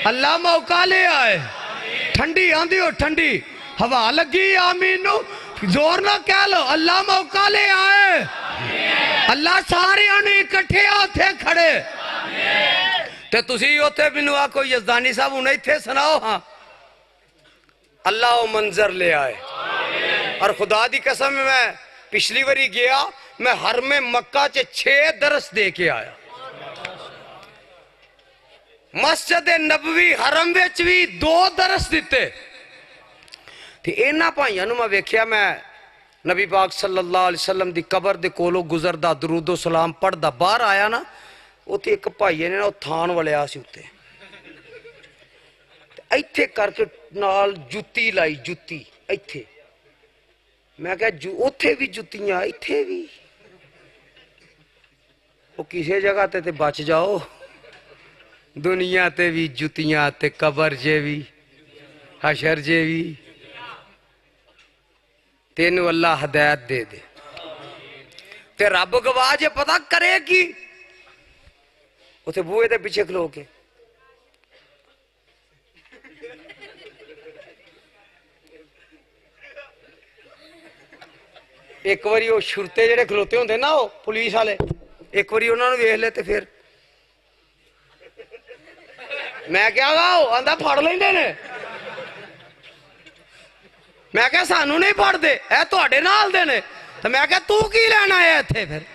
Speaker 3: अल्लाह मौका ले आए। ठंडी आंदी हो ठंडी हवा लगी आमीनू जोर ना कह लो अल्लाह मौका ले आए अल्लाह सारे ने इकट्ठे उथे खड़े ते तुसी उथे मैनू आखो यजदानी साहब हुण इत्थे सुनाओ हाँ अल्लाह वो मंजर ले आए। और खुदा दी कसम मैं पिछली बारी गया मैं हर में मक्का च 6 दरस दे के आया मस्जिद नबवी हरम विच भी 2 दरस दिते ते इन्हां भाइयां नूं मैं वेख्या मैं नबी पाक सल्लल्लाहु अलैहि वसल्लम दी कबर दे कोलों गुजरदा दरूदो सलाम पढ़दा बाहर आया ना उत्थे एक भाईए ने ना थान वलिया सी उत्ते इत्थे करके नाल जुत्ती लाई जुत्ती इत्थे मैं क्या उत्थे भी जुत्तियां इत्थे भी वो किसी जगह ते बच जाओ दुनिया ते भी जुत्तियां ते कबर जे भी हशर जे भी तेनू अल्लाह हदायत दे दे। ते रब गवाह जे पता करे की उथे बूहे दे पिछे खलो के एक बारी वो शुरते जेडे खलोते होंगे ना वो पुलिस वाले एक बारी उन्होंने वेख ले ते फिर मैं क्या आंदा फड़ लेंदे ने मैं क्या सानू नहीं फड़ते ए तुहाडे नाल दे ने तो मैं क्या तू की लेना है इत्थे फिर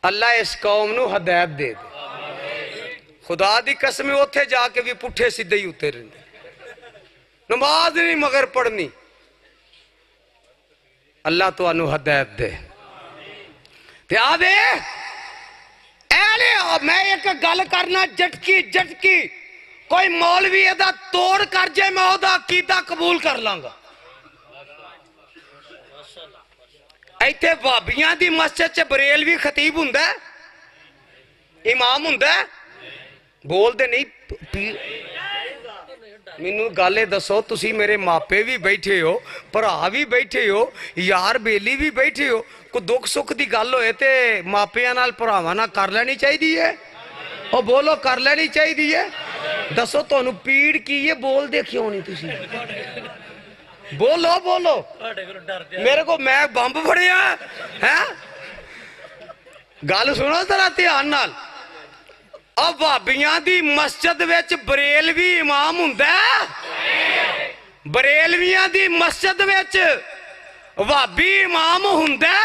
Speaker 3: अल्लाह इस कौम नू हदायत दे दे खुदा दी कसम उत्थे जाके भी पुठे सीधे ही उते रहिंदे नमाज नहीं मगर पढ़नी अल्लाह तुहानू हदायत दे ते आ दे मैं एक गल करना झटकी झटकी कोई मौलवी एदा तोड़ कर जाए मैं ओदा अकीदा कबूल कर लांगा इत्थे भाबियां दी मस्जिद च बरेलवी खतीब हुंदा इमाम हुंदा बोलदे नहीं मैनू गल दसो तुसी मेरे मापे भी बैठे हो भरा भी बैठे हो यार बेली भी बैठे हो कोई दुख सुख की गल होए ते मापिया नाल भरावां नाल कर लेनी चाहिए ओ बोलो कर लेनी चाहिए दसो तुहानू पीड़ की है बोलदे क्यों नहीं तुसी बोलो बोलो मेरे को मैं बंब फड़िया है गल सुनो जरा ध्यान नाल अब भाबियां दी मस्जिद विच बरेलवी इमाम हुंदा बरेलवियां दी मस्जिद विच भाबी इमाम हुंदा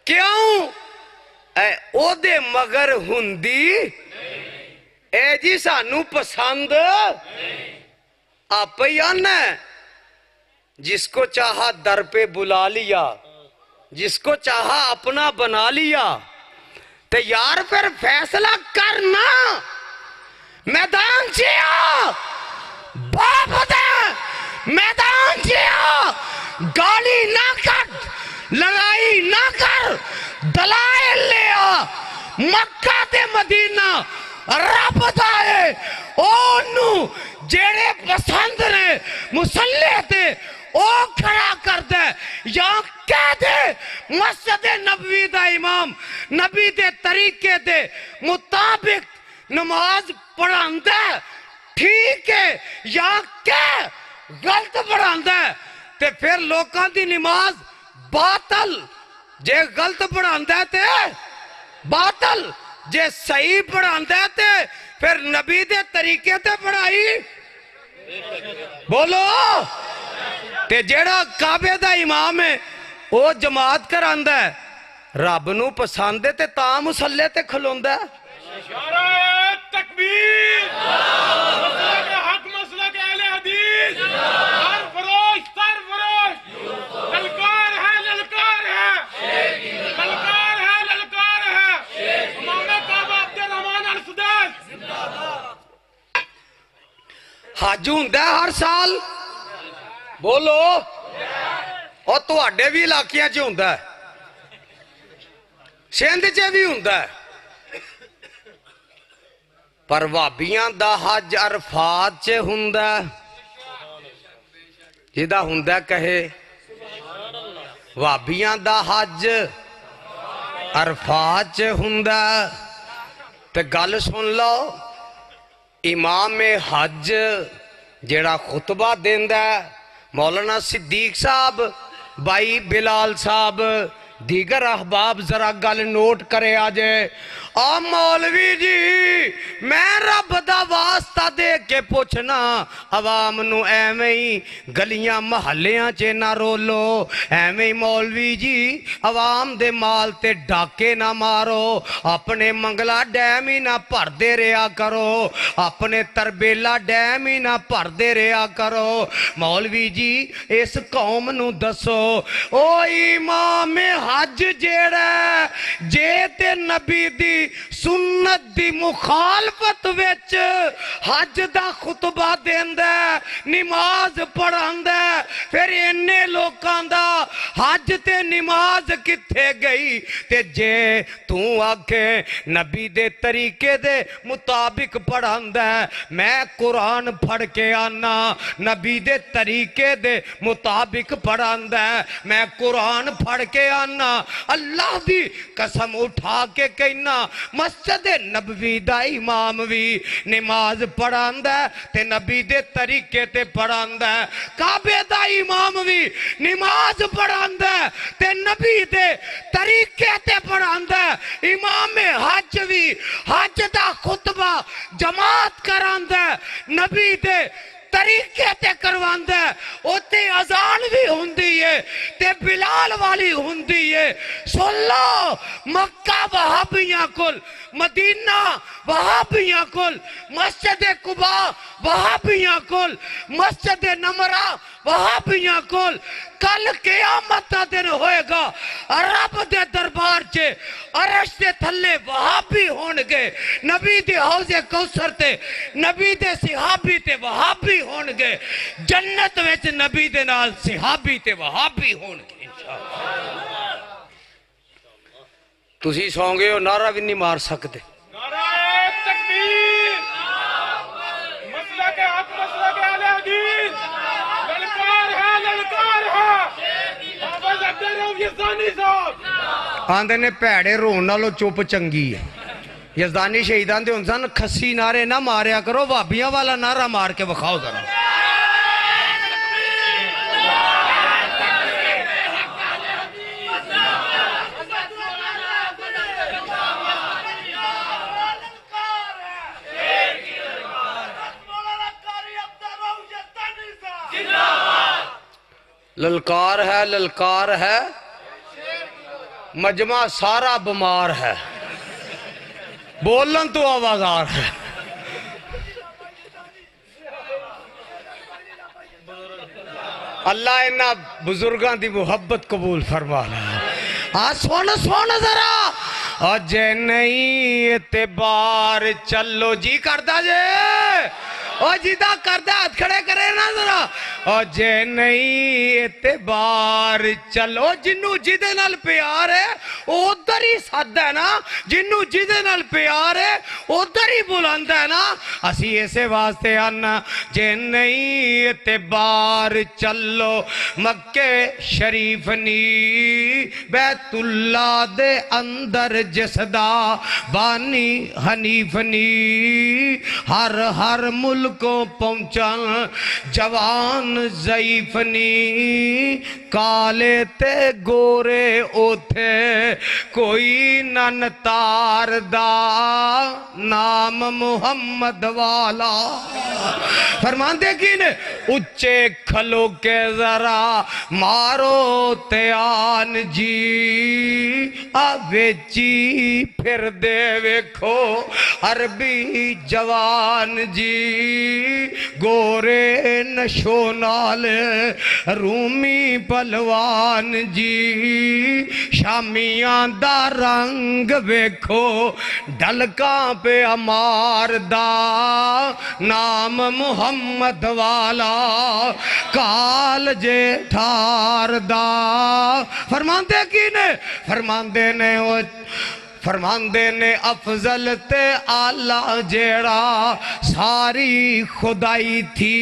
Speaker 3: क्यों ओदे मगर हुंदी ए जी सानू पसंद आप ही आना जिसको चाहा दर पे बुला लिया जिसको चाहा अपना बना लिया तो यार फिर फैसला करना मैदान से आ बाप मैदान से आ गाली ना कर लड़ाई ना कर दलाइल ले आ मक्का ते मदीना रब दा है ओनू जेड़े पसंद ने मुसल्ले ते ओ खड़ा कर दे या कह दे मस्जिद नबवी दा इमाम नबी दे तरीके दे मुताबिक नमाज पढ़ांदा ठीक है या क्या गलत पढ़ांदा ते फिर लोकां दी नमाज बातल जे गलत पढ़ांदा ते बातल जे सही पढ़ांदा ते फिर नबी दे तरीके ते पढ़ाई बोलो ते जेड़ा काबे दा इमाम है वो जमात करांदा है रब नू पसंद है ते तां मुसल्ले ते खलोंदा है
Speaker 5: तकबीर हक मसला के अहले हदीस सरफरोश ललकार है ललकार है इमाम काबा अब्दुर्रहमान अल सुदैस
Speaker 3: हज हुंदा हर साल बोलो और तुहाडे भी इलाकियां च हुंदा सिंध च भी हुंदा पर भाबियां दा हज अरफात च हुंदा जिहदा हुंदा कहे भाबियां दा हज अरफात च हुंदा ते गल सुन लो इमाम हज जेड़ा खुतबा देंदा मौलाना सिद्दीक साहब भाई बिलाल साहब दीगर अहबाब जरा गल नोट करे आजे आ मौलवी जी मैं रब दा वास्ता दे के पूछना अवाम नू एवें ही गलियां महल्लियां च ना रोलो एवें ही मौलवी जी अवाम दे माल ते डाके ना मारो अपने मंगला डैम ही ना भरदे रहा करो अपने तरबेला डैम ही ना भरदे रहा करो मौलवी जी इस कौम नू दसो ओ इमाम हज जेड़ा जे ते नबी दी सुन्नत दी मुखालफत विच हज दा खुतबा देंदा नमाज पढ़ांदा फिर इन्ने लोकां दा हज ते नमाज किथे गई ते जे तू आखे नबी दे तरीके दे मुताबिक पढ़ांदा है मैं कुरान पढ़ के आना नबी दे तरीके दे मुताबिक पढ़ांदा है मैं कुरान पढ़ के आना अल्लाह दी कसम उठा के कहना मस्जिद नबवी दा इमाम भी नमाज पढ़ांदा है ते नबी दे तरीके ते पढ़ांदा है काबे दा इमाम भी नमाज पढ़ांदा है ते नबी दे तरीके ते पढ़ांदा है इमाम हज भी हज दा खुतबा जमात करांदा है नबी दे तरीके ते करवांदा है ओते अजान भी हुंदी है ते बिलाल वाली हुंदी है सुन लो मक्का वहाबियां कुल मदीना वहाबियां कुल मस्जिद कुबा वहाबियां कुल मस्जिद नमरा वहाबियां कुल कल क़यामत दा दिन होएगा रब दे दरबार च अरश दे थल्ले वहाबी होणगे नबी दे हौज़े कौसर ते नबी दे सहाबी ते वहाबी होणगे जन्नत विच नबी दे नाल सहाबी ते वहाबी होणगे इंशाअल्लाह तुसी सौंगे हो नारा भी नहीं मार सकते
Speaker 5: नाराए तकबीर मसला के हक मसला के अहले हदीस ललकार है बाबा अब्दुल रऊफ यज़दानी साहब
Speaker 3: आंदे ने भैड़े रोन नालों चुप चंगी है यज़दानी शहीदां दे हुंदे सन खस्सी नारे ना मारिया करो भाबियां वाला नारा मार के विखाओ जरा ललकार है मजमा सारा बीमार है बोलन तो आवाज़ार है अल्लाह इन्ना बुजुर्गों की मुहब्बत कबूल फरमा आ सुन सुन जरा अजे नहीं एतबार चलो जी करदा जे ओ जिदा करदा हाथ खड़े करे ना जरा अजे नहीं एतबार चलो जिन्नू जिदे नाल प्यार है उधर ही सद है ना जिन्नू जिदे नाल प्यार है उधर ही बुलांदा है ना असी इसे वास्ते आना जे नहीं एतबार चलो मक्के शरीफ नी बैतुल्ला दे अंदर जिसदा बानी हनीफ नी हर हर मुल्कों पहुंचन जवान ज़ईफनी काले ते गोरे ओथे कोई नन तार दा नाम मुहम्मद वाला फरमांदे की ने उच्चे खलो के जरा मारो त्यान जी आवेची फिर दे वेखो अरबी जवान जी गोरे नशो नाल रूमी पलवान जी शामियां दा रंग वेखो डलका पे अमार दा नाम मुहम्मद वाला काल जे ठार दा फरमांदे की ने फरमांदे ने ओ फरमांदे ने अफजल ते आला जेड़ा सारी खुदाई थी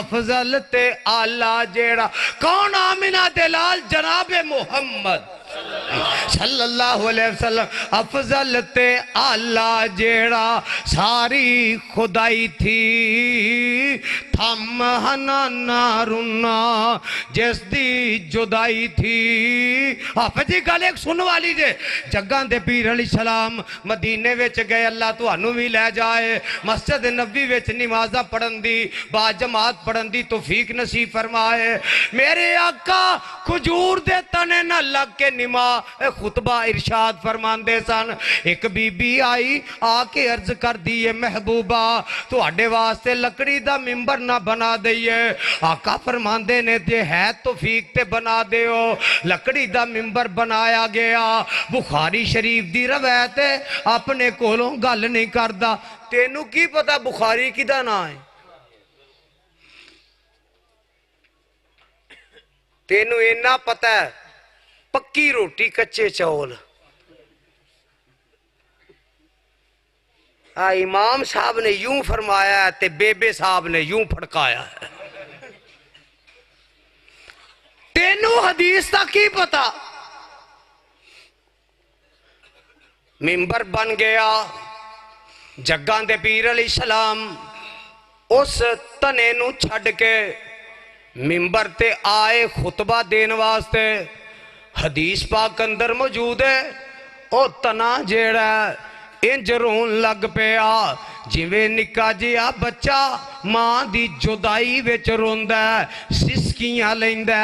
Speaker 3: अफजल ते आला जेड़ा कौन आमिना दलाल जनाबे मोहम्मद सल्लल्लाहु अलैहि वसल्लम अफजल ते आला जेड़ा सारी खुदाई थी थम हनाना रुना जिस दी जुदाई थी हाफिज जी गल एक सुन वाली जे जग्गां दे पीर अली सलाम मदीने विच गए अल्लाह तुहानू भी लै जाए मस्जिद नबी विच नमाज़ां पढ़न दी बाजमात पढ़न दी तौफीक नसीब फरमाए मेरे आका खजूर दे तने ना लग के निमा खुतबा इरशाद फरमांदे सन एक बीबी आई आके अर्ज कर दी है महबूबा तुहाडे वास्ते लकड़ी दा मिंबर ना बना दईए आका फरमांदे ने जे है तौफीक ते बना दिओ लकड़ी दा मिंबर बनाया गया बुखारी शरीफ दी रवायत है अपने कोलों गल नहीं करदा तेनू की पता बुखारी किदा ना है तेनू इन्ना पता है पक्की रोटी कच्चे चौल। इमाम साहब ने यूं फरमाया है ते बेबे साहब ने यूं फड़काया है। तेनू हदीस का की पता। मिंबर बन गया जग्गां दे पीर अली सलाम उस तने नू छड़ के मिंबर ते आए खुतबा देने वास्ते। हदीस पाक अंदर मौजूद है ओ तना जेड़ा इंज रोन लग पिया जिवें निक्का जिहा बच्चा मां दी जुदाई विच रोंदा सिसकियां लैंदा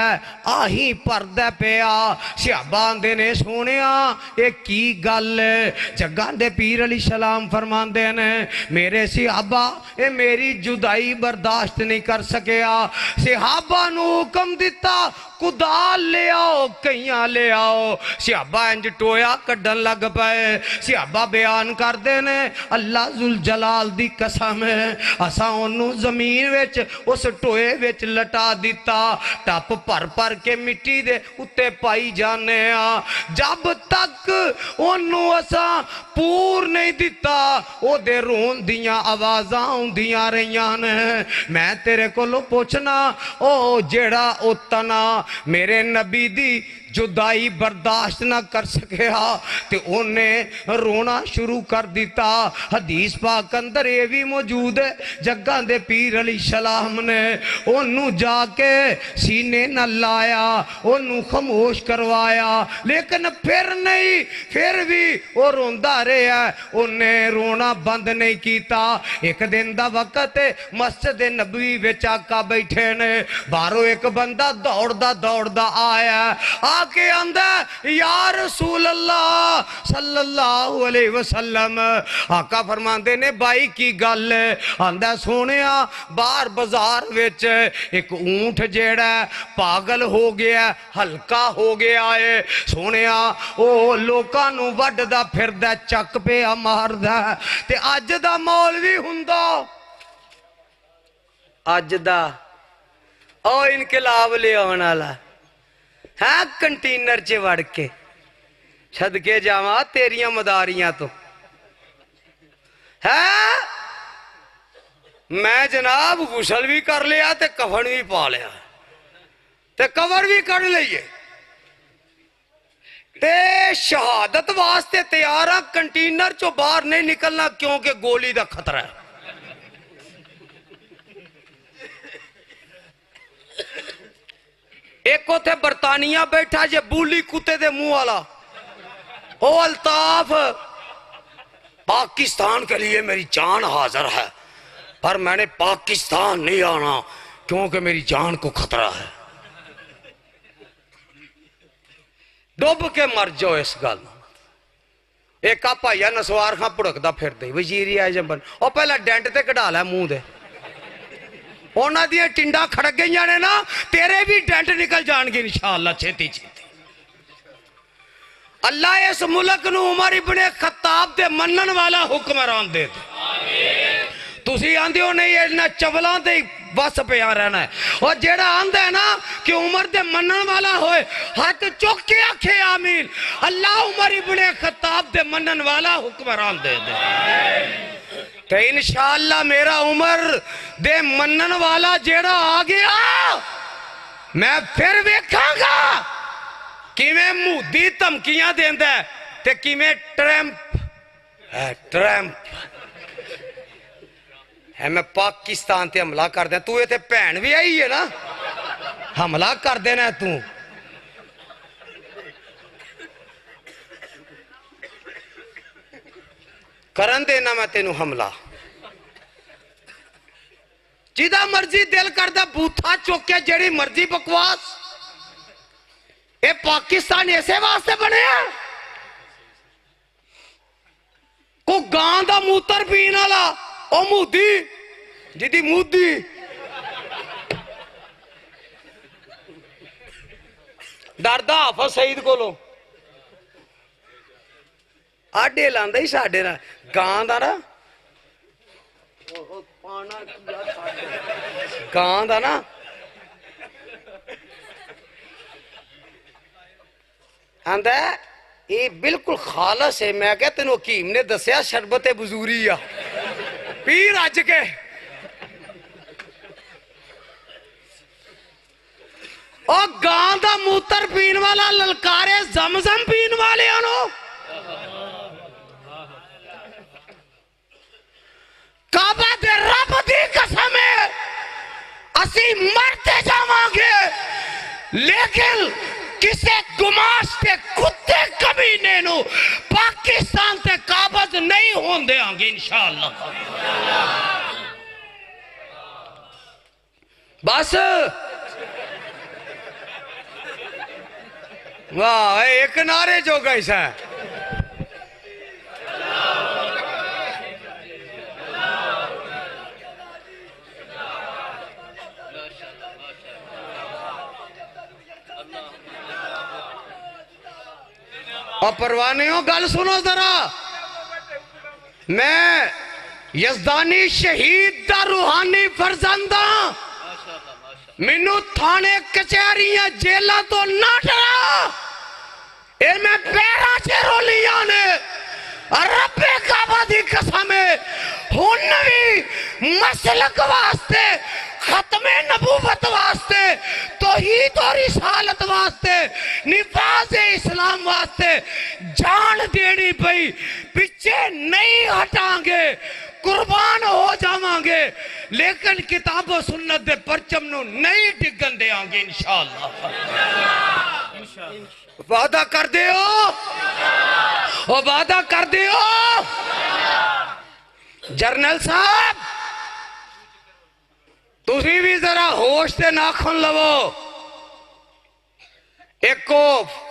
Speaker 3: आही भरदा पिया। सहाबा आंदे ने सोहणिया ये की गल। जग्गां दे पीर अली सलाम फरमांदे ने मेरे सहाबा ये मेरी जुदाई बर्दाश्त नहीं कर सकिया। सहाबा नू हुक्म दिता कुदाल ले आओ कईयां ले आओ। सहाबा इंज टोया कड्डन लग पे। सहाबा बयान करते ने अल्लाह जुल जलाल दी कसम है असा ओनू जमीन विच उस टोए विच लटा दिता। टप भर भर के मिट्टी दे उत्ते पाई जाने आ। जब तक ओनू असा पूर नहीं दिता ओदे रोन दियां आवाज़ां आउंदियां रहियां ने। मैं तेरे कोलों पुछना ओ जेड़ा ओ तना मेरे नबी दी जुदाई बर्दाश्त ना कर सकिया ते ओने रोना शुरू कर दिता। हदीस पाक अंदर ये भी मौजूद है जग्गां दे पीर अली सलाम ने ओनू जाके सीने न लाया ओनू खामोश करवाया लेकिन फिर नहीं फिर भी वो रोंदा रहा। ओने रोना बंद नहीं किया। एक दिन दा वक्त मस्जिद नबवी विच आका बैठे ने बाहरों एक बंदा दौड़दा दौड़दा आया आके आंदा या रसूल अल्लाह सल्लल्लाहु अलैहि वसल्लम। आका फरमांदे ने भाई की गल आंदा सोहणिया बाहर बाजार विच एक ऊंट जेड़ा पागल हो गया हल्का हो गया है। सोहणिया ओ लोकां नू वड्डदा फिरदा चक पिया मारदा ते अज दा मौलवी हुंदा अज दा ओ इनकलाब ले आउण वाला है कंटेनर च वड़ के सदके जावा तेरिया मदारियां तो है। मैं जनाब गुसल भी कर लिया ते कफन भी पा लिया ते कवर भी कर लीए ते शहादत वास्ते तैयार हाँ। कंटेनर चो बाहर नहीं निकलना क्योंकि गोली का खतरा है। एक उथे बरतानिया बैठा जे बूली कुत्ते दे मुंह वाला ओ अल्ताफ पाकिस्तान के लिए मेरी जान हाजिर है पर मैंने पाकिस्तान नहीं आना क्योंकि मेरी जान को खतरा है। डुब के मर जाओ इस गल। एक आ भाइया नसवार खां भुड़कदा फिरदे वजीरी आजम बन ओ पहला डेंट ते कढा लै मुंह दे उन्हां दी टिंडा खड़क गई ने ना तेरे भी डेंट निकल जाएंगे इंशाअल्लाह छेती छेती। अल्लाह इस मुल्क नू उमर इब्ने खत्ताब दे मनन वाला हुक्मरान दे तुसी आंदे हो नहीं इन्हां चवलां ते बस पिया रहना है। और जेड़ा आंदा है ना कि उमर दे मनन वाला होए हाथ चुक के आखे आमीन। अल्लाह उमर इब्ने खत्ताब दे मनन वाला हुक्मरान दे तो इंशाअल्लाह मेरा उमर दे मनन वाला जेड़ा आ गया मैं फिर वेखांगा किवें मुद्दी धमकियां देंदा है ते किवें ट्रैंप है। मैं पाकिस्तान ते हमला कर दिया तू इत्थे भैन भी आई है ना हमला कर देना तू। करन देना मैं तेनू हमला जिदा मर्जी दिल करदा बूथा चुक के जेड़ी मर्जी बकवास। ये पाकिस्तान ऐसे वास्ते बने को गां दा मूत्र पीण वाला ओ मुद्दी जिदी मुद्दी डरदा हाफिज सईद कोलों आडे लांदा ही साडे नाल गां दा ना गां दा ना आंदा ये बिल्कुल खालस है। मैं क्या तेन हकीम ने दसिया शरबत बजूरी आ पी रज के। और गां दा मूत्र पीन वाला ललकारे जमजम पीन वाले काबा दे रब दी कसम है असी मरते जावांगे लेकिन किसे गुमाश्ते कुत्ते कमीने नु पाकिस्तान ते काबज नहीं होने देंगे इंशाअल्लाह। बस वाह एक नारे जो गई है। और परवानियों गल सुनो जरा, मैं यजदानी शहीद दा रूहानी फरजंदा मैनू थाने कचहरियां जेलों तो ना डरा। ए मैं पैरा च रोलियां ने रब्बे काबा दी कसम है हुन भी मसलक वास्ते खत्मे नबूवत वास्ते तौहीद और रिसालत वास्ते निफाज इस्लाम वास्ते जान देनी पई। पीछे नहीं हटांगे कुर्बान हो जावांगे लेकिन किताब सुन्नत दे परचम नु नहीं डिगन देंगे इंशाअल्लाह। वादा कर दे ओ वादा कर दे ओ जरनल साहब तुसी भी जरा होश से नाखुन लवो। एको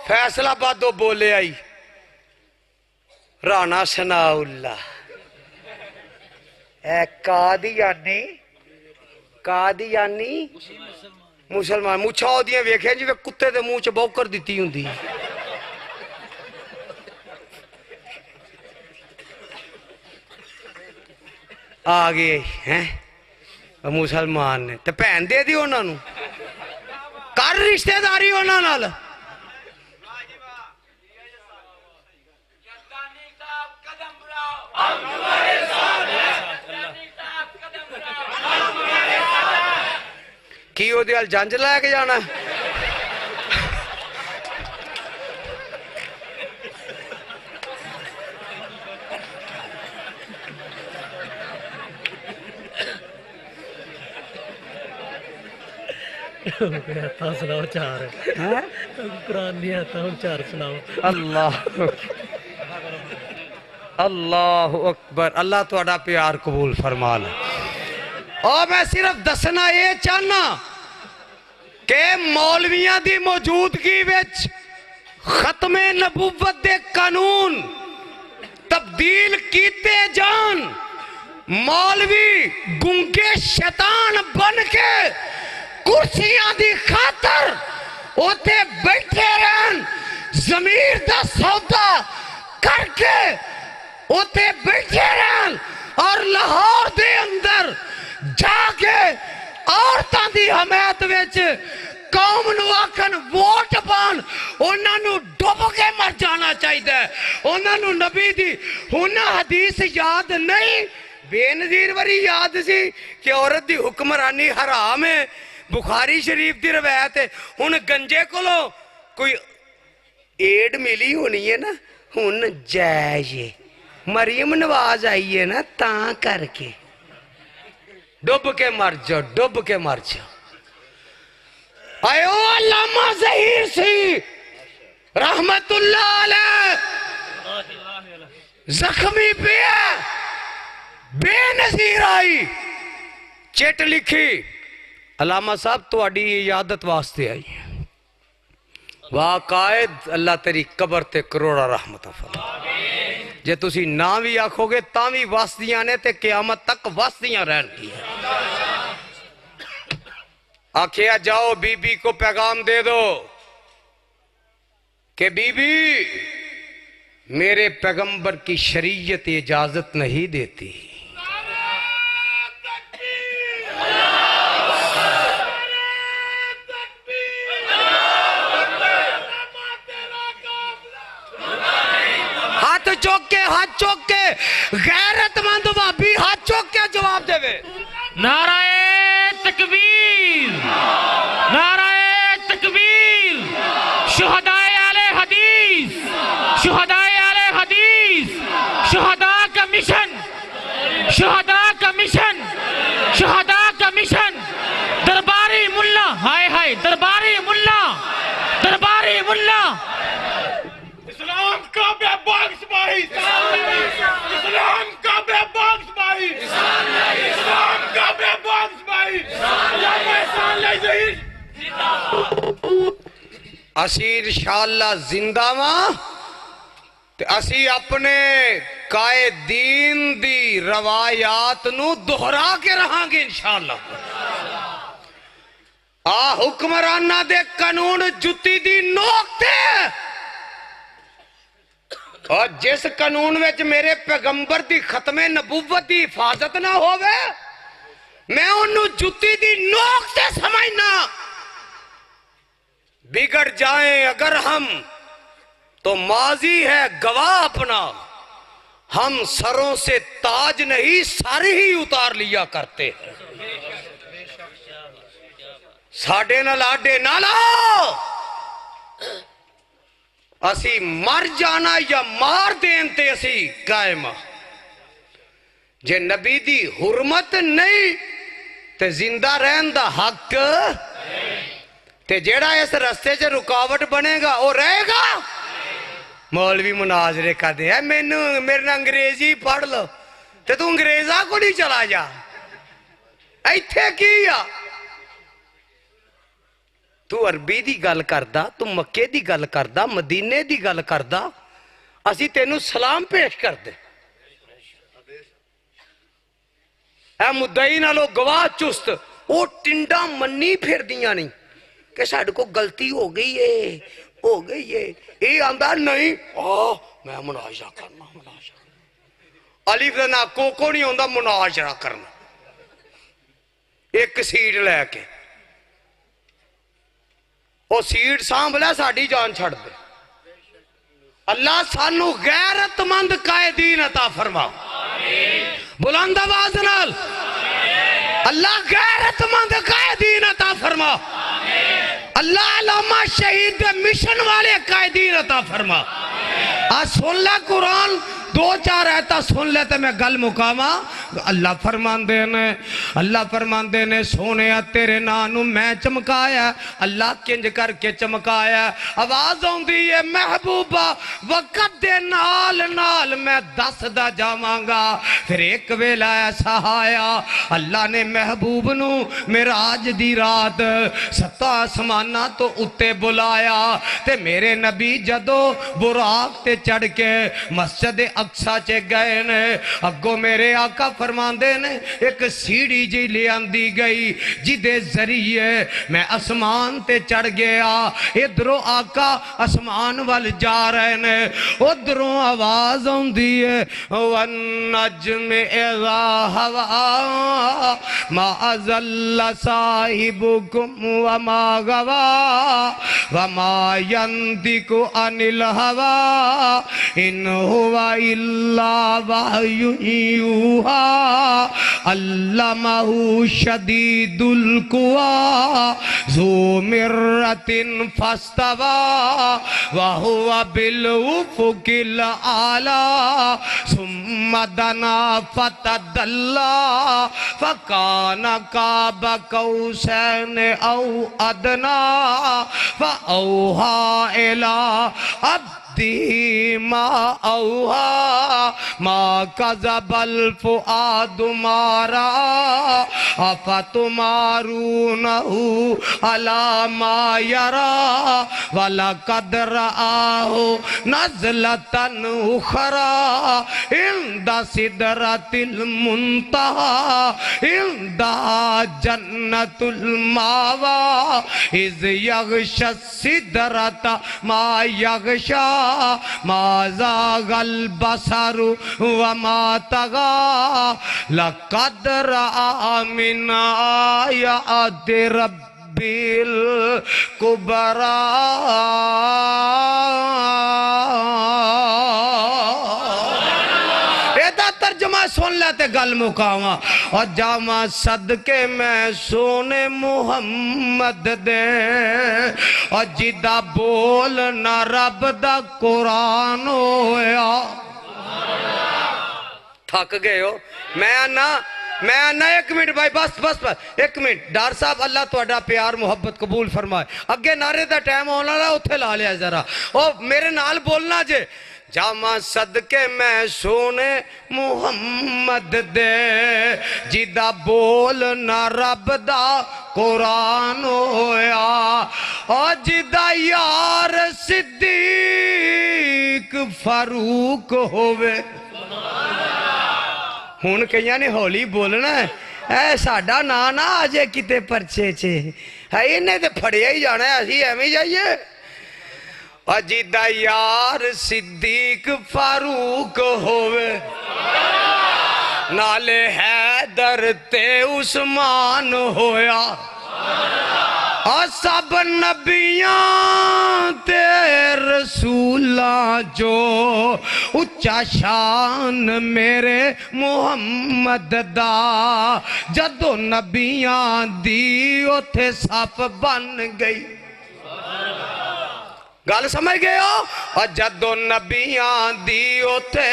Speaker 3: फैसलाबादो बोले आई राणा सनाउल्ला कादियानी कादियानी मुसलमान मुछा ओदियां वेखिया जिवें कुत्ते दे मुंह च बौकर दित्ती हुंदी। आ गए हैं मुसलमान ने ते भैन दे दी उन्होंने कर रिश्तेदारी उन्होंने नाल। की ओदे अल जंज लैके जाना
Speaker 6: सुनाओ चार कुरान दी आता हूं चार सुनाओ।
Speaker 3: अल्लाह अल्लाह अकबर। अल्लाह तुहाडा प्यार कबूल फरमा ले। और मैं सिर्फ दसना ये चाहना कि मौलवियां दी मौजूदगी विच खत्मे नबूवत दे कानून तब्दील कीते जान। मौलवी गुंगे शैतान बन के कुर्सियां दी खातर उते बैठे रहन जमीर दा सौदा करके उते बैठे रहन और लाहौर दे अंदर जाके औरतां दी हमायत विच कौम नूं आखन वोट पान उन्हां नूं डुब के मर जाना चाहिए। उन्हां नूं नबी दी हुन हदीस याद नहीं बेनजीर वरी याद सी कि औरत दी हुक्मरानी हराम है। बुखारी शरीफ की रवायत है। हुन गंजे कोलों कोई एड मिली होनी है ना हुन जायज है। मरियम नवाज आई है ना ता करके डुब के मर जाओ डुब के मर जाओ। आयो अल्लामा ज़हीर सी रहमतुल्लाह अलैह जख्मी पे बेनजीर आई चिट लिखी अलामा साहब तुहाडी इयादत वास्ते आई वाह कायद अल्लाह तेरी कबर ते करोड़ा रहमत फरमावे। जे तुसी ना भी आखोगे ता भी वसदियां ने ते क़यामत तक वसदियां रहनगियां। आखिया जाओ बीबी को पैगाम दे दो कि बीबी मेरे पैगंबर की शरीयत इजाजत नहीं देती। हाथ चौक के गैरतमंद भाभी हाथ चौक के जवाब देवे।
Speaker 6: नाराए तकबीर, नाराए तकबीर। शुहदाए आले हदीस, शुहदाए आले हदीस, शुहदा का मिशन, शुहदा का मिशन, शुहदा का मिशन। दरबारी मुल्ला, हाय हाय दरबारी मुल्ला, दरबारी मुल्ला।
Speaker 5: इस्लाम का बेबाक सिपाही, इस्लाम का बेबाक सिपाही, इस्लाम का बेबाक सिपाही।
Speaker 3: असी इंशाअल्लाह जिंदा वा ते असी अपने कायदीन दी रवायात नू दोहरा के रहांगे इंशाअल्लाह। आ हुक्मराना दे कानून जुत्ती दी नोक ते, और जिस कानून विच मेरे पैगंबर दी खत्मे नबूवत दी हिफाजत ना होवे, मैं उन्नू जुत्ती दी नोक से समझना। बिगड़ जाएं अगर हम तो माजी है गवाह अपना, हम सरों से ताज नहीं सारे ही उतार लिया करते हैं। साडे नाल आडे ना लाओ, असी मर जाना या मार देन ते असी कायम। जे नबी दी हुरमत नहीं ते जिंदा रहन दा हक, ते जेड़ा इस रस्ते च रुकावट बनेगा वो रहेगा। मौलवी मुनाजरे करते हैं, मैनू मेरे नाल अंग्रेजी पढ़ लो, ते तू अंग्रेजा को नहीं चला जा। इत्थे की आ, तू अरबी दी गल करदा, तू मक्के दी गल करदा, मदीने दी गल करदा, असी तेनू सलाम पेश करदे। ऐ मुद्दई नालों गवाह चुस्त, वो टिंडा मन्नी फिरदियां नहीं कि साडे को गलती हो गई है, हो गई है। ये आंदा नहीं, मैं मुनाजरा करना, मुनाजरा। अलिफ दा ना कोको नहीं आंदा मुनाजरा करना। एक सीट लैके वो सीट सांभ लै, साडी जान छड़ दे। अल्लाह सानू गैरतमंद कायदीन अता फरमा। बुलंद आवाज नाल अल्लाह गैरतमंद कायदीन अता फरमा। अल्लाह अल्लामा शहीद मिशन वाले कायदीन अता फरमा। आज सुन ले कुरान, दो चार आयता सुन ले तो मैं गल मुकावा। अल्लाह फरमांदे ने, अल्लाह फरमांदे ने, सोने तेरे नाम नू मैं चमकाया। अल्लाह किंज करके चमकाया? आवाज आउंदी है महबूबा वक़्त दे नाल नाल मैं दसदा जावांगा। फिर एक वेला ऐसा आया, अल्लाह ने महबूब नू मिराज दी रात सत्ता आसमाना तो उत्ते बुलाया। ते मेरे नबी जदों बुराक ते चढ़ के मस्जिद अक्सा च गए ने, अगो मेरे आका फरमांदे ने एक सीढ़ी जी ले आंदी गई जिदे जरिए मैं आसमान ते चढ़ गया। इधरों आका आसमान वाल जा रहे ने, उधरों आवाज आउंदी है वन नज्म इज़ा हवा मा अज़ल्ला साहिबुकुम व मा गवा व मा यंतिकु अनिल हवा इन हुवा इल्ला वहयुन यूहा अल्लमहु शदीदुल कुवा ज़ू मिर्रतिन फस्तवा व हुवा बिल उफ़ुक़िल आला सुम्मा दना फतदल्ला फ़कान काब कौसैन औ अदना फ़औहा इला मा औहा मा कज़बल फ़ुआदु मारा अफ़तुमारूनहु अला मा यरा वलक़द रआहु नज़लतन उख़रा इंदा सिदरतिल मुंतहा इंदा जन्नतुल मावा इज़ यग़शा सिदरता मा यग़शा मा ज़ाग़ल बसरु व मा तग़ा लक़द रआ मिन आयाति रब्बिल कुबरा। सुन ले ते गल मुकावा और जावा सदके मैं सोने मुहम्मद दे और जिदा बोल ना रब दा कुरान होया। थक गए हो? मैं आना एक मिनट भाई, बस बस बस एक मिनट। डर साहब अल्लाह तुहाडा प्यार मुहब्बत कबूल फरमाए। अगे नारे दा टाइम आने वाला, उत्थे ला लिया जरा। ओ मेरे नाल बोलना जे, जामा सदके मैं सोने मुहम्मद दे जिदा बोल ना रब दा कुरान होया और जिदा यार सिद्दीक फारूक होवे। हुण कईयां ने हौली बोलना है, ऐ साडा ना ना आ जाए किते परचे च है, इन्हें तो फड़िया ही जाना है, असी एवं जाइए। अजिदा यार सिद्दीक फारूक होवे नाले हैदर ते उस्मान होया और सब नबियां ते रसूला जो उच्चा शान मेरे मुहम्मद दा जदों नबियां दी उथे सफ बन गई। गल समझ गए हो? और जदों नबियां दी उथे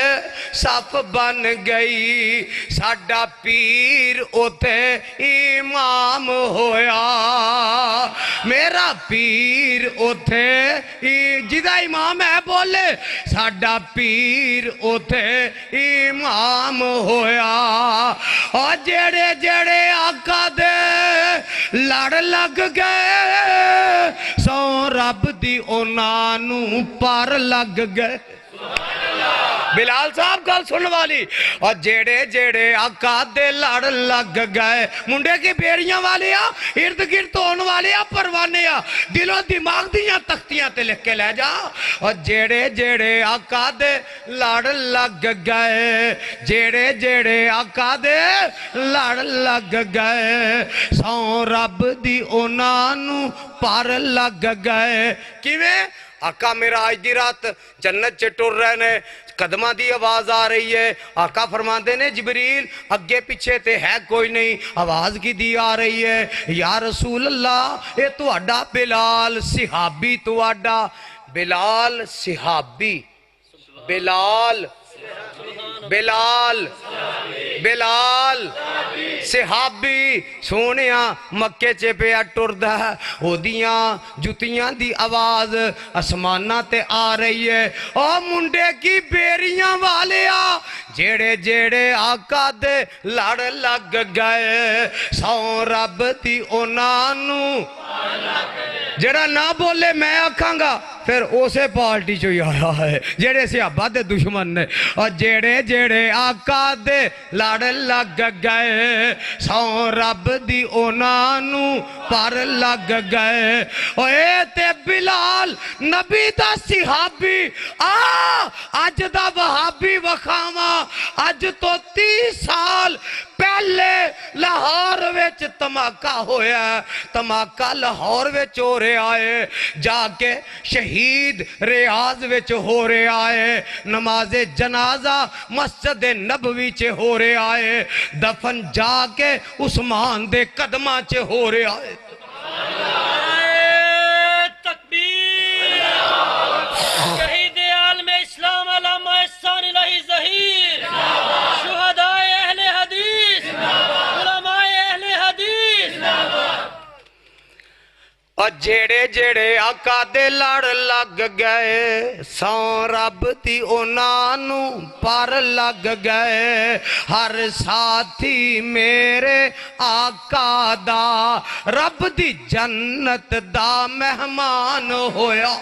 Speaker 3: सफ बन गई साडा पीर उथे इमाम होया। मेरा पीर उथे जिदा इमाम है बोले साडा पीर उथे इमाम होया। और जेड़े जेड़े आका दे लड़ लग गए सौ रब दी ओनानू पर लग गए। बिलाल साहब गल सुन वाली। और जेड़े जेड़े आका दे लड़ लग गए मुंडे की बेड़ियां वाले आ, इर्द गिर्द होने वाले आ, परवाने आ, दिलों दिमाग दियां तख्तियां ते लिख के ले जा। और जेड़े जेड़े आका दे लड़ लग गए जेड़े जेड़े आका दे लड़ लग गए सौ रब दी ओनानू पर लग गए। किवें? आका मेरा आज दी रात जन्नत च टुर रहे ने, कदमां दी आवाज आ रही है। आका फरमाते ने जिबरील अगे पीछे ते है कोई नहीं, आवाज की दी आ रही है या रसूल अल्लाह ये तुहाडा बिलाल सिहाबी, तुहाडा बिलाल सिहाबी, बिलाल बिलाल बिलाल सिहाबी सोनिया मक्के च पिया टुरदा है, ओदियां जुतियां दी आवाज आसमाना ते आ रही है। ओ मुंडे की बेरियां वाले आ जेड़े जेड़े आका दे लड़ लग गए सौ रब दी ओनानू जेड़ा ना बोले मैं आखांगा फिर उसे पार्टी चो ही आया है जेड़े सिहाबा दे दुश्मन ने। और जेड़े जेड़े आका दे लड़ लग गए सौ रब दी ओनानू पर लग गए। ओए ते बिलाल नबी दा सिहाबी आ अज दा वहाबी वखावा। अज तो 30 साल पहले लाहौर विच धमाका होया, धमाका लाहौर विच हो रहा है, जाके शहीद रियाज विच हो रहा है, नमाजे जनाजा मस्जिद नबवी च हो रहा है, दफन जाके उस्मान दे कदमां च हो रहा है।
Speaker 6: तकबीर शहीद आलम इस्लाम अल्लामा एहसान इलाही ज़हीर शुहदाए अहले हदीस उलमाए अहले हदीस।
Speaker 3: और जेड़े जेड़े आका दे लड़ लग गए सौ रब दी ओनानू पर लग गए। हर साथी मेरे आका दा रब दी जन्नत दा मेहमान होया।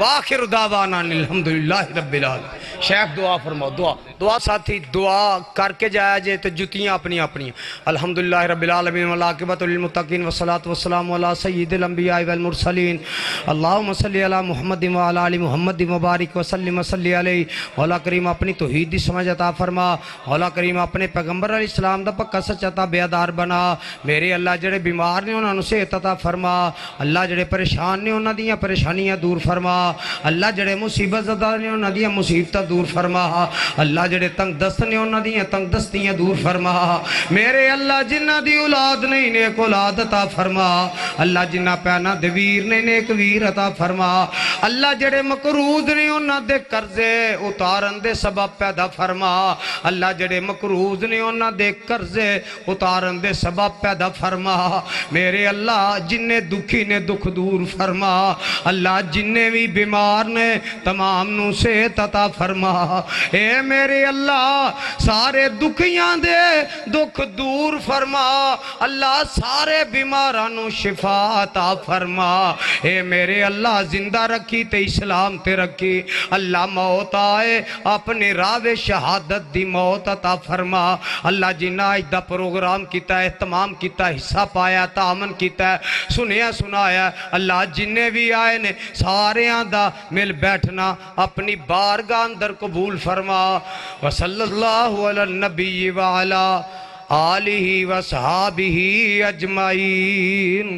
Speaker 3: वाखिर दावाना अल्हम्दुलिल्लाहि रब्बिल आलमीन। शेख दुआ फरमाओ, दुआ दुआ साथी दुआ करके जाया जे तो जुतियां अपनी अपनी। अल्हम्दुलिल्लाहि रब्बिल आलमीन वल आकिबतु लिल मुत्तकीन वस्सलातु वस्सलामु अला सय्यिदिल अंबिया वल मुरसलीन अल्लाहुम्मा सल्लि अला मुहम्मद व अला आलि मुहम्मद व बारिक व सल्लिम वसल्लि अलैहि। मौला करीम अपनी तौहीद दी समझ अता फरमा। मौला करीम अपने पैगंबर अलैहिस्सलाम दा पक्का सच्चा ताबेदार बना। मेरे अल्लाह जेड़े बीमार ने उन्हां नूं सेहत अता फरमा। अल्लाह जेड़े परेशान ने उन्हां दियां परेशानियां दूर फरमा। अल्लाह जेड़े मुसीबत ज़दा ने उन्हां दियां मुसीबतां दूर फरमा। अल्लाह जेड़े तंग दस्त ने उन्हां दी तंग दस्तियां दूर फरमा। मेरे अल्लाह जिन्हां दी औलाद नहीं नेक औलाद अता फरमा। अल्लाह जिन्हां पैना दे वीर ने नेक वीर अता फरमा। अल्लाह जेड़े मकरूज ने उन्हां दे कर्जे उतारन दे सबब पैदा फरमा। अल्लाह जेड़े मकरूज ने उन्हां दे कर्जे उतारन दे सबब पैदा फरमा। मेरे अल्लाह जिन्ने दुखी ने दुख दूर फरमा। अल्लाह जिन्ने भी बीमार ने तमाम नू सेहत अता फरमा। ए मेरे अल्लाह सारे दुखियां दे दुख दूर फरमा। अल्लाह सारे बीमारां नू शिफा अता फरमा। ए मेरे अल्लाह जिंदा रखी ते इस्लाम ते रखी। अल्लाह मौत आए अपने रावे शहादत दी मौत अता फरमा। अल्लाह जिन्ना अज दा प्रोग्राम किया है तमाम किया हिस्सा पाया तामन किया सुनिया सुनाया अल्लाह जिन्ने भी आए ने सारियां दा मिल बैठना अपनी बारगाह अंदर कबूल फरमा। व सल्लल्लाहु अला नबी व अला आलिहि व सहाबिहि अजमाइन।